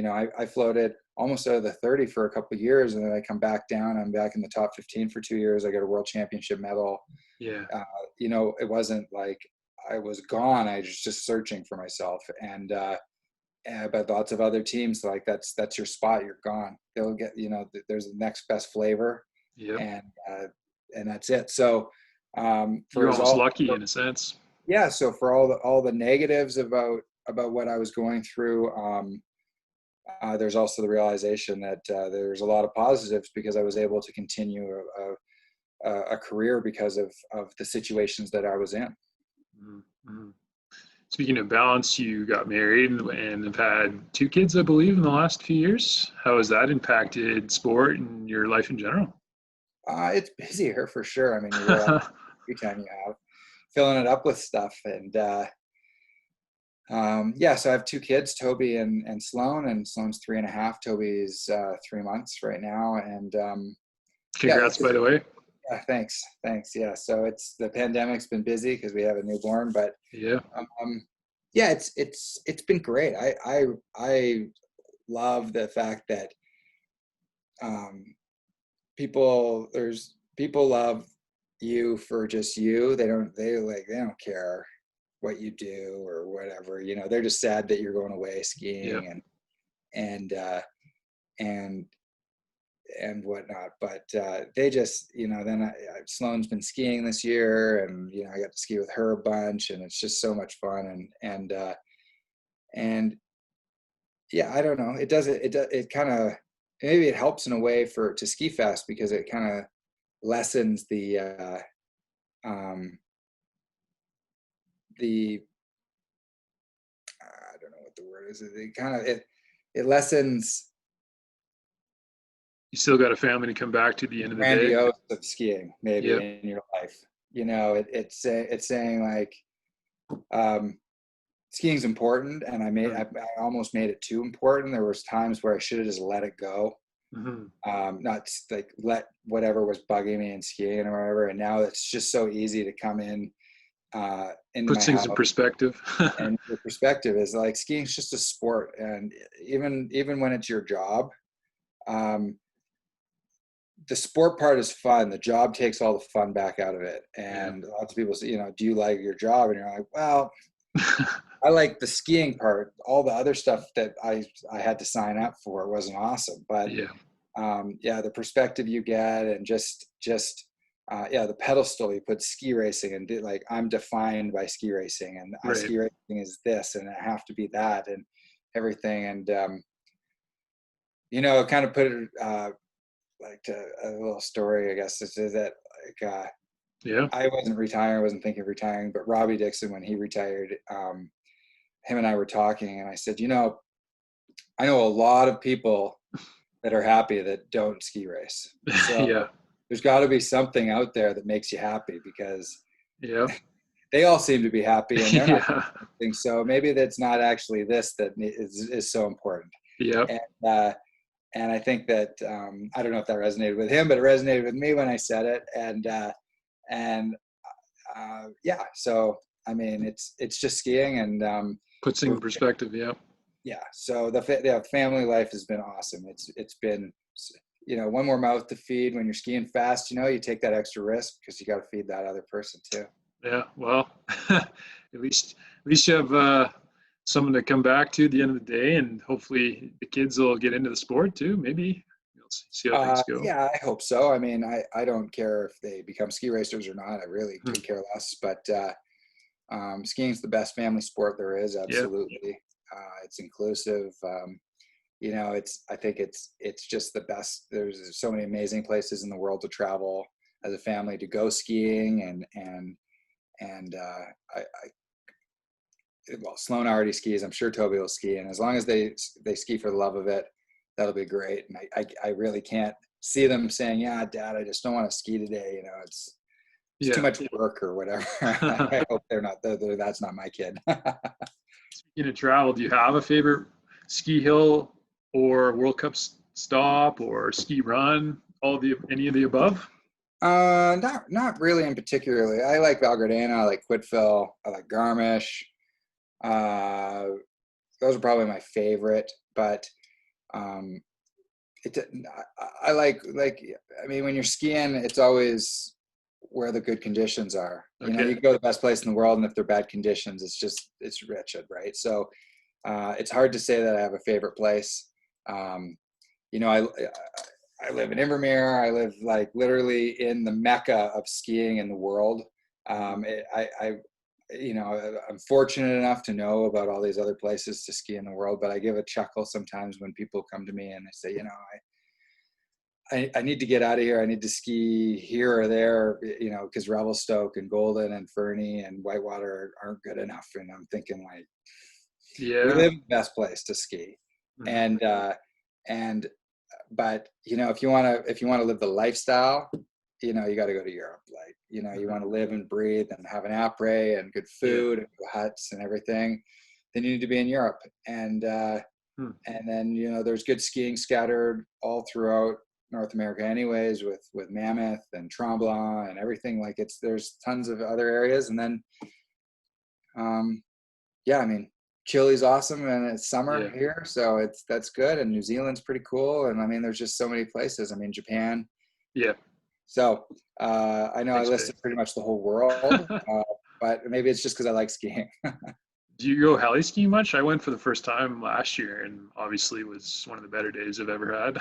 I floated almost out of the 30 for a couple of years, and then I come back down. I'm back in the top 15 for 2 years. I got a world championship medal. Yeah. It wasn't like I was gone. I was just searching for myself. And but lots of other teams, like that's your spot. You're gone. They'll get, there's the next best flavor. Yep. And that's it. So you're almost lucky in a sense. Yeah. So for all the negatives about what I was going through, there's also the realization that there's a lot of positives, because I was able to continue a career because of the situations that I was in. Mm-hmm. Speaking of balance, you got married and have had 2 kids, I believe, in the last few years. How has that impacted sport and your life in general? It's busier for sure. I mean, you realize every time you have filling it up with stuff. And so I have 2 kids, Toby and Sloan, and Sloan's 3.5. Toby's 3 months right now. And congrats, by the way. Yeah, thanks. Yeah, so it's the pandemic's been busy because we have a newborn, but it's been great. I love the fact that people love you for just you. They don't care what you do or whatever. They're just sad that you're going away skiing and whatnot. But they just, then Sloane's been skiing this year, and I got to ski with her a bunch, and it's just so much fun. And I don't know. It kind of, maybe it helps in a way to ski fast, because it kind of lessens the I don't know what the word is. It lessens. You still got a family to come back to the end of the day. Grandiose of skiing, maybe in your life. It's saying like, skiing's important, and I almost made it too important. There was times where I should have just let it go, not like let whatever was bugging me in skiing or whatever. And now it's just so easy to come in. Puts things in perspective. And the perspective is like, skiing's just a sport, and even when it's your job, the sport part is fun. The job takes all the fun back out of it. And lots of people say, do you like your job? And you're like, well, I like the skiing part. All the other stuff that I had to sign up for wasn't awesome. But the perspective you get, and just the pedestal you put ski racing, and like, I'm defined by ski racing, and ski racing is this, and I have to be that, and everything. And kind of put it like a little story, I guess, is that like I wasn't thinking of retiring, but Robbie Dixon, when he retired, him and I were talking, and I said, I know a lot of people that are happy that don't ski race. So Yeah. there's got to be something out there that makes you happy, because Yeah. they all seem to be happy and they're not Yeah. doing. So maybe that's not actually this that is so important. Yeah. And I think that I don't know if that resonated with him, but it resonated with me when I said it. And yeah, so I mean, it's just skiing, and Puts things in perspective. Yeah. yeah. So the family life has been awesome. It's been, one more mouth to feed when you're skiing fast. You take that extra risk because you got to feed that other person too. Yeah. Well, at least you have someone to come back to at the end of the day, and hopefully the kids will get into the sport too. Maybe we'll see how things go. Yeah, I hope so. I mean, I don't care if they become ski racers or not. I really could care less. But skiing's the best family sport there is. Absolutely, it's inclusive. I think it's just the best. There's so many amazing places in the world to travel as a family to go skiing, and well, Sloan already skis. I'm sure Toby will ski, and as long as they ski for the love of it, that'll be great. And I really can't see them saying, "Yeah, Dad, I just don't want to ski today." It's too much work or whatever. I hope they're not. That's not my kid. Speaking of travel, do you have a favorite ski hill or World Cup stop or ski run? Any of the above? Not really in particularly. I like Val Gardena. I like Kvitfjell. I like Garmisch. Those are probably my favorite, but I like, I mean, when you're skiing, it's always where the good conditions are. You can go to the best place in the world, and if they're bad conditions, it's wretched, right? So it's hard to say that I have a favorite place. I live in Invermere. I live like literally in the mecca of skiing in the world. I'm fortunate enough to know about all these other places to ski in the world, but I give a chuckle sometimes when people come to me and they say, I need to get out of here. I need to ski here or there, because Revelstoke and Golden and Fernie and Whitewater aren't good enough. And I'm thinking, like, we live in the best place to ski. Mm-hmm. But if you want to live the lifestyle, you got to go to Europe. Like, you want to live and breathe and have an après and good food and huts and everything, then you need to be in Europe. And then, there's good skiing scattered all throughout North America anyways, with Mammoth and Tremblant and everything. Like, there's tons of other areas. And then, I mean, Chile's awesome, and it's summer here, so that's good. And New Zealand's pretty cool. And I mean, there's just so many places. I mean, Japan. Yeah. So I know I listed pretty much the whole world, but maybe it's just because I like skiing. Do you go heli skiing much? I went for the first time last year, and obviously it was one of the better days I've ever had.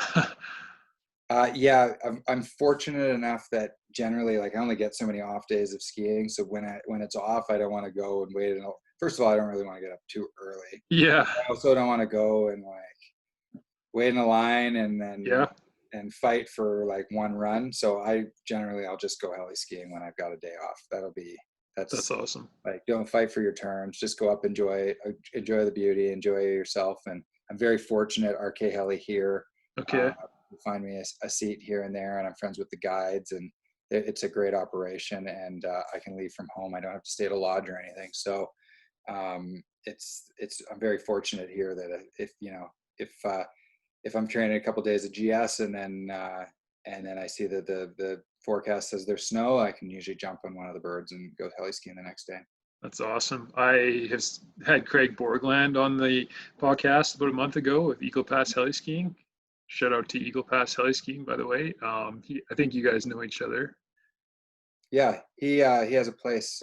Yeah, I'm fortunate enough that generally, like, I only get so many off days of skiing. So when it's off, I don't want to go and wait. First of all, I don't really want to get up too early. Yeah. I also don't want to go and like wait in a line and then and fight for like one run. So I'll just go heli skiing when I've got a day off. That's awesome. Like, don't fight for your turns. Just go up, enjoy the beauty, enjoy yourself. And I'm very fortunate. RK Heli here. Okay. Find me a seat here and there, and I'm friends with the guides, and it's a great operation. And I can leave from home. I don't have to stay at a lodge or anything. So I'm very fortunate here that if I'm training a couple of days of GS and then I see that the forecast says there's snow, I can usually jump on one of the birds and go heli skiing the next day. That's awesome. I have had Craig Borgland on the podcast about a month ago with Eagle Pass Heli Skiing. Shout out to Eagle Pass Heli Skiing, by the way. I think you guys know each other. Yeah, he has a place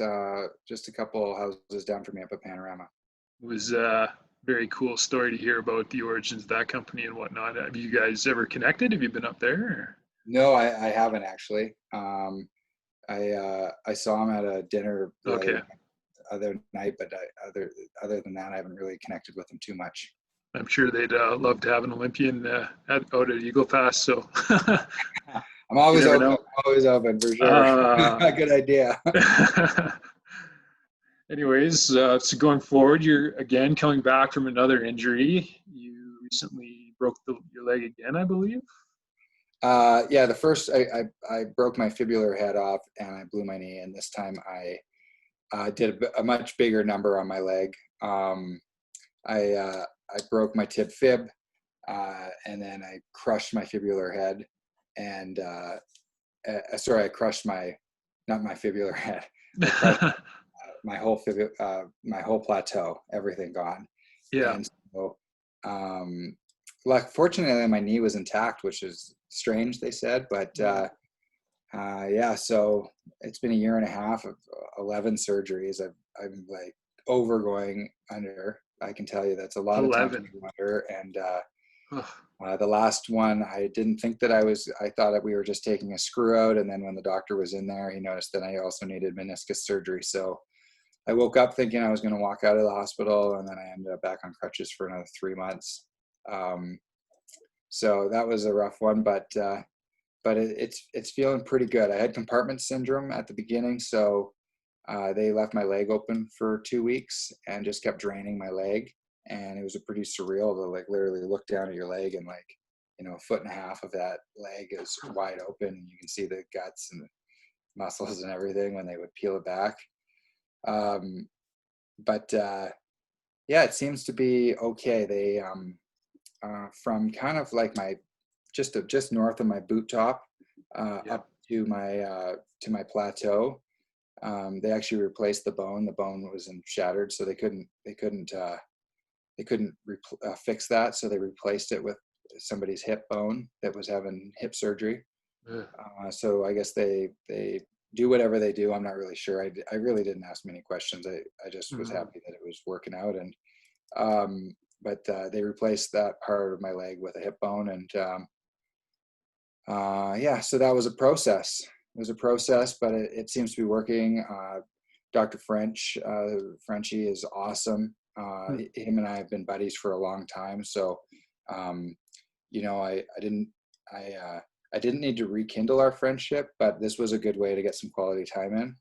just a couple houses down from me up at Panorama. It was a very cool story to hear about the origins of that company and whatnot. Have you guys ever connected? Have you been up there? Or? No, I haven't actually. I saw him at a dinner the other night, but other than that, I haven't really connected with him too much. I'm sure they'd love to have an Olympian out at Eagle Pass. So I'm always open. I'm always open for sure. Good idea. Anyways, so going forward, you're again coming back from another injury. You recently broke your leg again, I believe. Yeah, the first I broke my fibular head off and I blew my knee, and this time I did a much bigger number on my leg. I broke my tib fib, and then I crushed my fibular head, and sorry, I crushed not my fibular head. I crushed my whole plateau, everything gone. Yeah. And so, like, fortunately, my knee was intact, which is strange, they said, but yeah. So it's been a year and a half of 11 surgeries. I'm like going under. I can tell you that's a lot 11. of time to go under. And the last one, I didn't think that I thought that we were just taking a screw out. And then when the doctor was in there, he noticed that I also needed meniscus surgery. So I woke up thinking I was going to walk out of the hospital, and then I ended up back on crutches for another 3 months. So that was a rough one, but it's feeling pretty good. I had compartment syndrome at the beginning, so they left my leg open for 2 weeks and just kept draining my leg, and it was pretty surreal to like literally look down at your leg and like, you know, a foot and a half of that leg is wide open, and you can see the guts and the muscles and everything when they would peel it back. But yeah, it seems to be okay. They from kind of like my just north of my boot top up to my plateau. They actually replaced the bone. The bone was shattered, so they couldn't fix that. So they replaced it with somebody's hip bone that was having hip surgery. So I guess they do whatever they do. I'm not really sure. I really didn't ask many questions. I just was happy that it was working out. And but they replaced that part of my leg with a hip bone. And yeah, so that was a process. It was a process, but it seems to be working. Dr. Frenchie is awesome. Him and I have been buddies for a long time. So, you know, I didn't need to rekindle our friendship, but this was a good way to get some quality time in.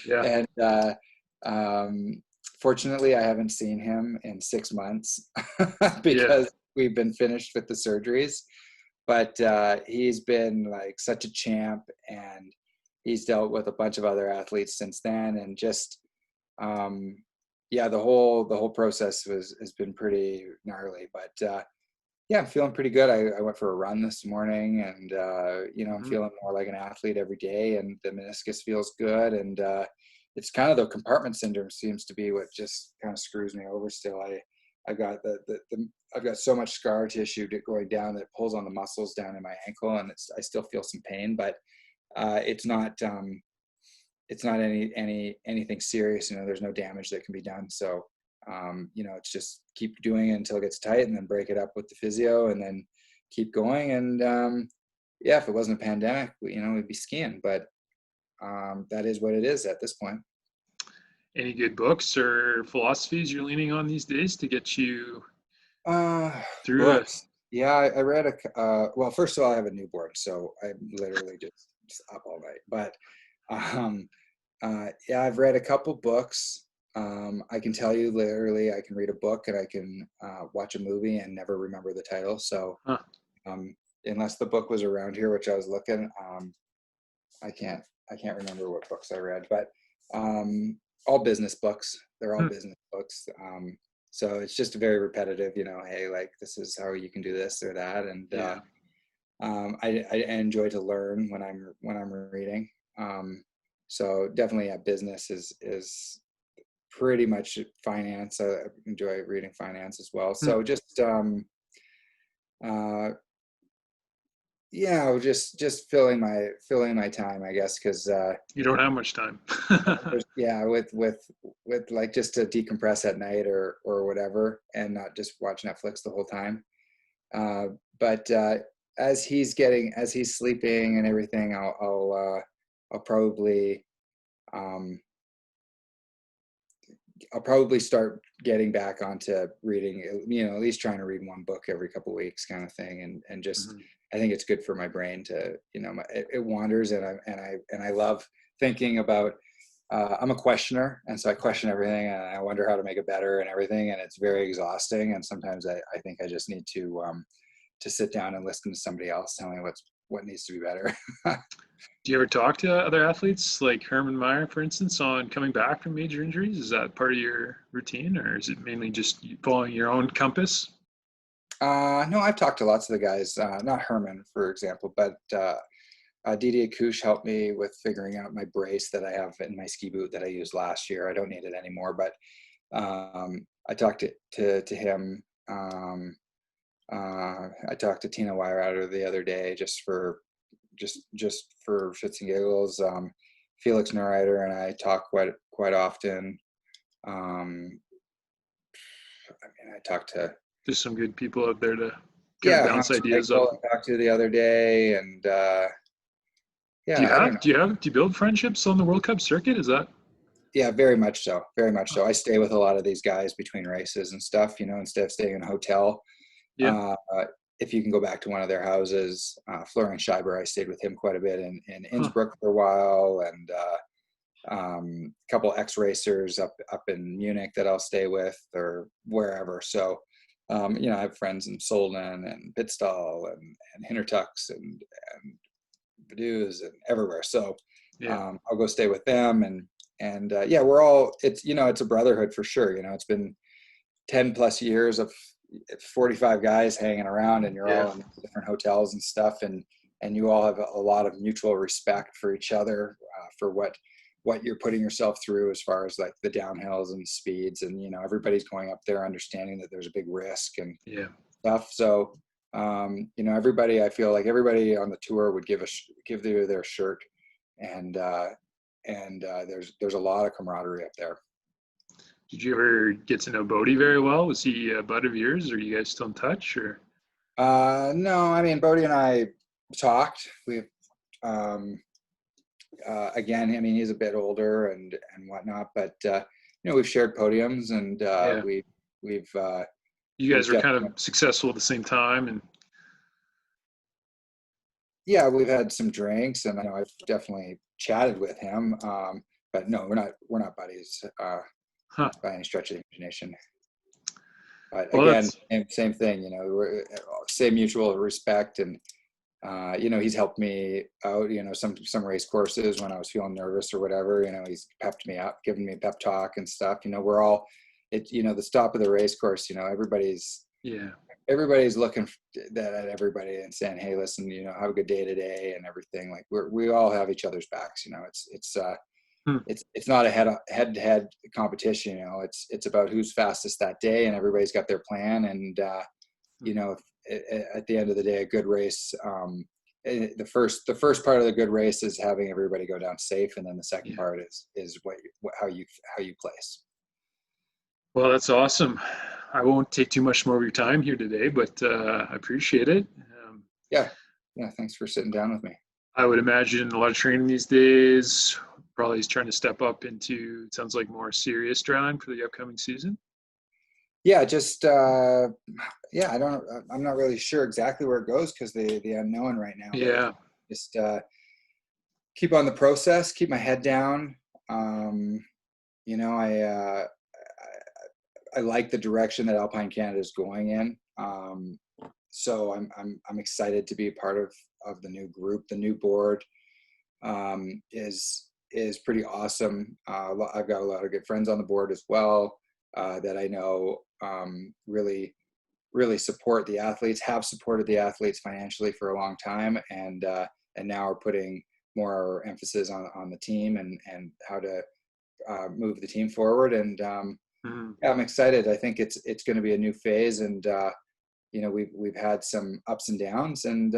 Yeah. And fortunately, I haven't seen him in 6 months because we've been finished with the surgeries. But he's been like such a champ, and he's dealt with a bunch of other athletes since then. And just yeah, the whole process has been pretty gnarly. But yeah, I'm feeling pretty good. I went for a run this morning, and you know, I'm feeling more like an athlete every day, and the meniscus feels good. And it's kind of the compartment syndrome seems to be what just kind of screws me over still. I've got I've got so much scar tissue going down that pulls on the muscles down in my ankle, and I still feel some pain, but it's not anything serious. You know, there's no damage that can be done. So you know, it's just keep doing it until it gets tight, and then break it up with the physio, and then keep going. And yeah, if it wasn't a pandemic, you know, we'd be skiing, but that is what it is at this point. Any good books or philosophies you're leaning on these days to get you through books? Yeah, I read well, first of all, I have a newborn, so I'm literally just up all night. But yeah, I've read a couple books. I can tell you literally, I can read a book and I can watch a movie and never remember the title. So unless the book was around here, which I was looking, I can't remember what books I read. But all business books. They're all business books. So it's just very repetitive, you know, hey, like this is how you can do this or that. And I enjoy to learn when I'm reading. So definitely, yeah, business is pretty much finance. I enjoy reading finance as well. So just yeah, just filling my time, I guess, because you don't have much time. yeah, with like just to decompress at night or whatever, and not just watch Netflix the whole time. But as he's sleeping and everything, I'll probably start getting back onto reading, you know, at least trying to read one book every couple of weeks kind of thing. And just, I think it's good for my brain to, you know, it wanders, and I love thinking about I'm a questioner, and so I question everything, and I wonder how to make it better and everything, and it's very exhausting. And sometimes I think I just need to sit down and listen to somebody else tell me what needs to be better. Do you ever talk to other athletes like Herman Meyer, for instance, on coming back from major injuries? Is that part of your routine, or is it mainly just following your own compass? No, I've talked to lots of the guys, not Herman, for example, but Didier Couche helped me with figuring out my brace that I have in my ski boot that I used last year. I don't need it anymore, but I talked to him. I talked to Tina Weirater the other day just for shits and giggles. Felix Neureuter and I talk quite often. I mean, I talked to There's some good people out there to kind of yeah, bounce Hans ideas off. Michael I talked to the other day, and yeah, I don't know. Do you build friendships on the World Cup circuit? Is that? Yeah, very much so. Very much so. I stay with a lot of these guys between races and stuff, instead of staying in a hotel. Yeah. Uh, if you can go back to one of their houses, Florian Scheiber, I stayed with him quite a bit in Innsbruck for a while, and a couple ex-racers up in Munich that I'll stay with or wherever. So, I have friends in Solden and Pitstall and Hintertux and Vaduz and everywhere. So I'll go stay with them, and yeah, we're all, it's a brotherhood for sure. It's been 10 plus years of 45 guys hanging around, and you're all in different hotels and stuff, and you all have a lot of mutual respect for each other, for what you're putting yourself through as far as like the downhills and speeds, and everybody's going up there understanding that there's a big risk and stuff. So everybody, I feel like everybody on the tour would give their shirt, and there's a lot of camaraderie up there. Did you ever get to know Bodie very well? Was he a bud of yours? Are you guys still in touch? Or no, I mean, Bodie and I talked. We've again, I mean, he's a bit older and whatnot, but we've shared podiums, and we've you guys were kind of successful at the same time, and yeah, we've had some drinks, and I've definitely chatted with him. But no, we're not buddies by any stretch of the imagination. But again, same thing. We're same mutual respect, and he's helped me out. Some race courses when I was feeling nervous or whatever. He's pepped me up, given me a pep talk and stuff. We're all the stop of the race course. Everybody's looking at everybody and saying, "Hey, listen, have a good day today," and everything. Like we all have each other's backs. It's not a head-to-head competition. It's about who's fastest that day, and everybody's got their plan. And at the end of the day, a good race. The first part of the good race is having everybody go down safe, and then the second part is how you place. Well, that's awesome. I won't take too much more of your time here today, but I appreciate it. Yeah. Thanks for sitting down with me. I would imagine a lot of training these days. Probably is trying to step up into, it sounds like, more serious drawing for the upcoming season. Yeah, just I'm not really sure exactly where it goes because the unknown right now. Yeah. Just keep on the process, keep my head down. I like the direction that Alpine Canada is going in. So I'm excited to be a part of the new group. The new board is pretty awesome. I've got a lot of good friends on the board as well that I know really support the athletes, have supported the athletes financially for a long time, and now are putting more emphasis on the team and how to move the team forward. And yeah, I'm excited. I think it's going to be a new phase, and we've had some ups and downs, and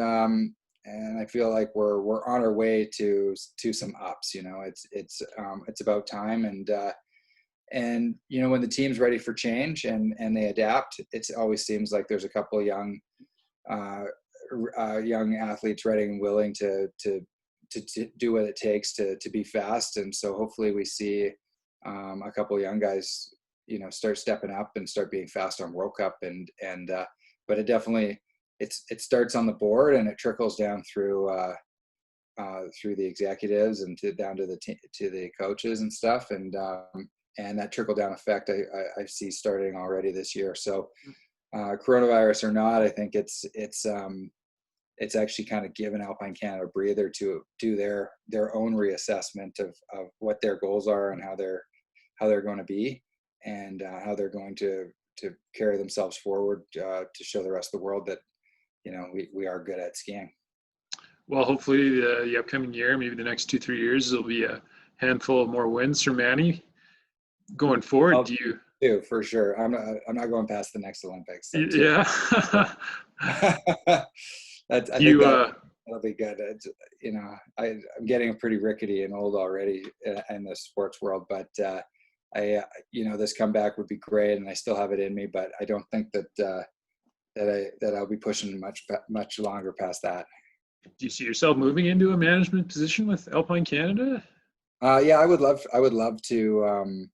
I feel like we're on our way to some ups. It's about time, and when the team's ready for change and they adapt, it always seems like there's a couple of young athletes ready and willing to do what it takes to be fast. And so hopefully we see a couple of young guys start stepping up and start being fast on World Cup, but it definitely it starts on the board and it trickles down through through the executives and down to the coaches and stuff, and that trickle down effect I see starting already this year. So coronavirus or not, I think it's actually kind of given Alpine Canada a breather to do their own reassessment of what their goals are and how they're going to be, and how they're going to carry themselves forward to show the rest of the world that we are good at skiing. Well, hopefully the upcoming year, maybe the next 2-3 years, there'll be a handful of more wins for Manny going forward. Do you? Do for sure. I'm not going past the next Olympics. Yeah. I think that'll be good. I'm getting pretty rickety and old already in the sports world, but this comeback would be great, and I still have it in me. But I don't think that I'll be pushing much longer past that. Do you see yourself moving into a management position with Alpine Canada? Yeah, I would love to.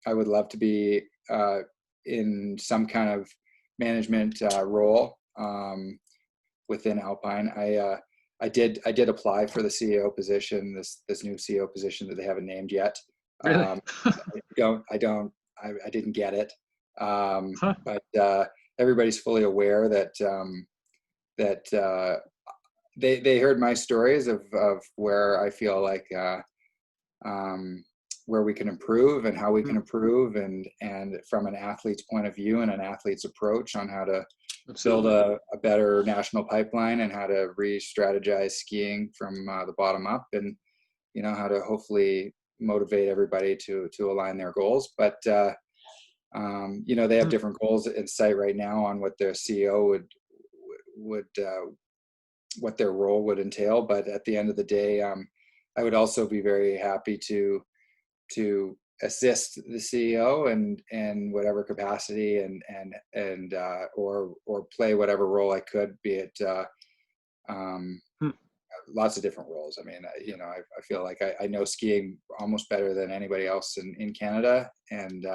I would love to be in some kind of management role within Alpine. I did apply for the CEO position, this new CEO position that they haven't named yet. Really? I didn't get it. Huh. But everybody's fully aware that they heard my stories of where I feel like where we can improve and how we can improve, and from an athlete's point of view and an athlete's approach on how to build a better national pipeline, and how to re-strategize skiing from the bottom up, and how to hopefully motivate everybody to align their goals. But they have different goals in sight right now on what their CEO would what their role would entail. But at the end of the day, I would also be very happy to assist the CEO in whatever capacity, and or play whatever role I could, be it lots of different roles. I mean, I feel like I know skiing almost better than anybody else in Canada, and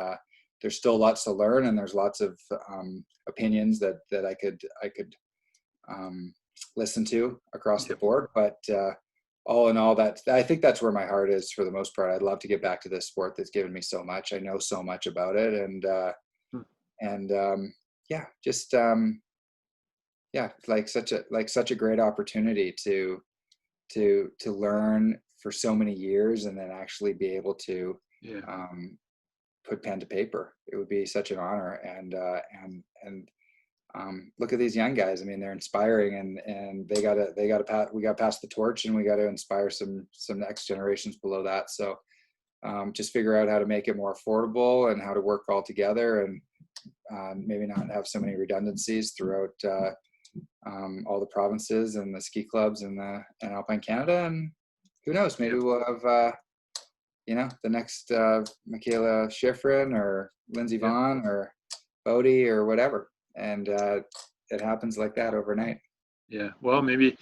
there's still lots to learn, and there's lots of opinions that I could listen to across the board. But all in all, I think that's where my heart is for the most part. I'd love to get back to this sport that's given me so much. I know so much about it, such a great opportunity to learn for so many years, and then actually be able to put pen to paper. It would be such an honor, and look at these young guys. I mean, they're inspiring, and we got to pass the torch, and we got to inspire some next generations below that. So just figure out how to make it more affordable, and how to work all together, and maybe not have so many redundancies throughout all the provinces and the ski clubs and Alpine Canada. And who knows, maybe we'll have the next Michaela Schifrin or Lindsey Vonn or Bodie or whatever. And it happens like that overnight. Yeah, well, maybe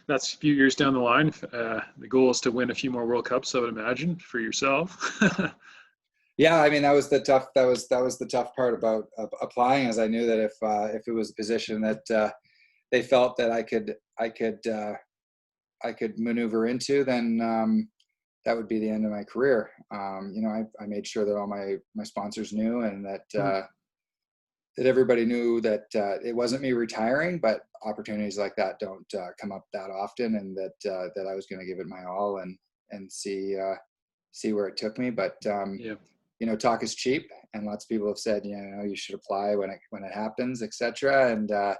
that's a few years down the line. The goal is to win a few more World Cups, I would imagine, for yourself. Yeah, I mean, that was the tough part about applying, as I knew that if it was a position that they felt that I could maneuver into, then that would be the end of my career. I made sure that all my sponsors knew, and that everybody knew that it wasn't me retiring, but opportunities like that don't come up that often, and that I was going to give it my all and see where it took me. But talk is cheap, and lots of people have said, you should apply when it happens, etc. And I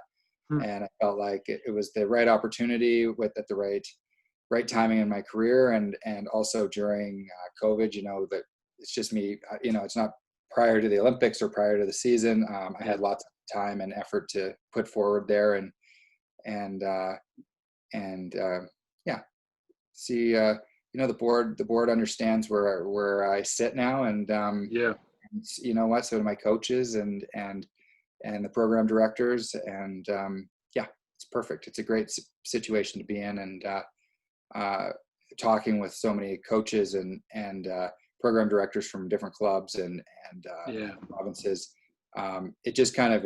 felt like it was the right opportunity at the right timing in my career, and also during COVID. That it's just me. It's not prior to the Olympics or prior to the season. I had lots of time and effort to put forward there, and see. The board understands where I sit now, and so do my coaches and the program directors, and it's perfect. It's a great situation to be in, and talking with so many coaches and program directors from different clubs and provinces, it just kind of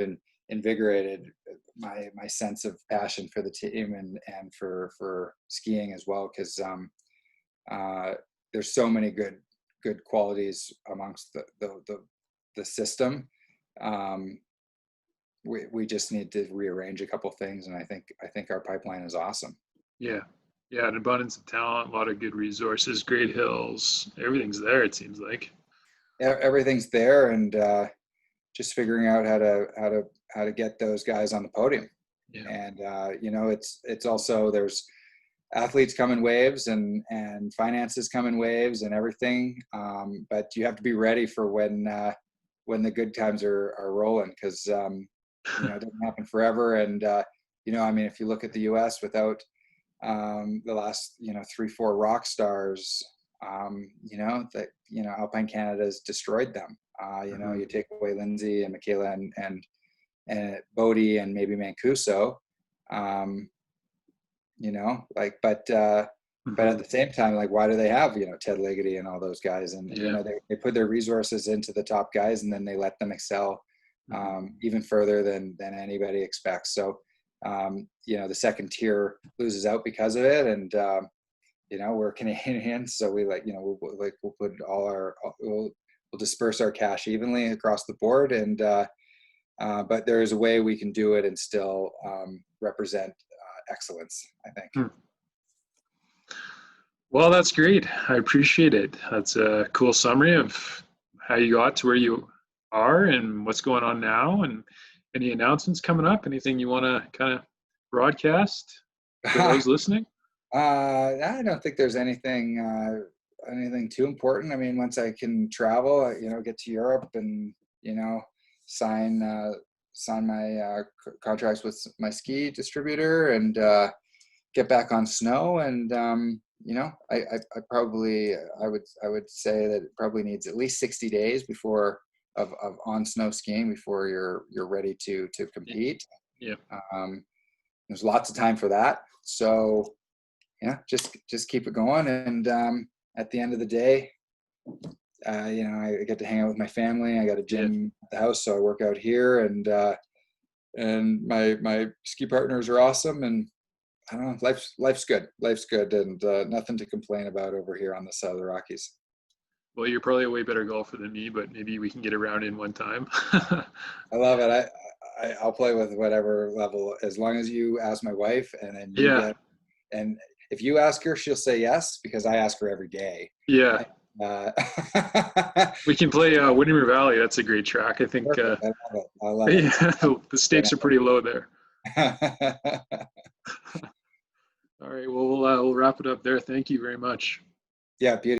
invigorated my sense of passion for the team and for skiing as well, because there's so many good qualities amongst the system. We just need to rearrange a couple things, and I think our pipeline is awesome. Yeah, an abundance of talent, a lot of good resources, great hills, everything's there. It seems like everything's there, and just figuring out how to get those guys on the podium. Yeah. And it's also, there's athletes come in waves, and finances come in waves, and everything. But you have to be ready for when the good times are rolling, because it doesn't happen forever. And if you look at the U.S. without the last 3-4 rock stars, Alpine Canada has destroyed them. You take away Lindsay and Michaela and Bodie and maybe Mancuso, but at the same time, like, why do they have Ted Ligety and all those guys? And they put their resources into the top guys, and then they let them excel even further than anybody expects. So the second tier loses out because of it, and we're Canadians, so we'll put we'll disperse our cash evenly across the board, and but there is a way we can do it and still represent excellence, I think. Well, that's great. I appreciate it. That's a cool summary of how you got to where you are and what's going on now, and any announcements coming up, anything you want to kind of broadcast for those listening? I don't think there's anything too important. I mean, once I can travel, get to Europe and sign my contracts with my ski distributor, and get back on snow. And I would say that it probably needs at least 60 days before of on snow skiing before you're ready to compete. Yeah. There's lots of time for that. So just keep it going. And at the end of the day, I get to hang out with my family. I got a gym at the house, so I work out here, and my ski partners are awesome, and I don't know, life's good. Life's good, and nothing to complain about over here on this side of the Rockies. Well, you're probably a way better golfer than me, but maybe we can get around in one time. I love it. I'll play with whatever level, as long as you ask my wife, and then and if you ask her, she'll say yes, because I ask her every day. Yeah. We can play Windermere Valley. That's a great track. I think. I love it. The stakes are pretty low there. All right. Well, we'll wrap it up there. Thank you very much. Yeah, beautiful.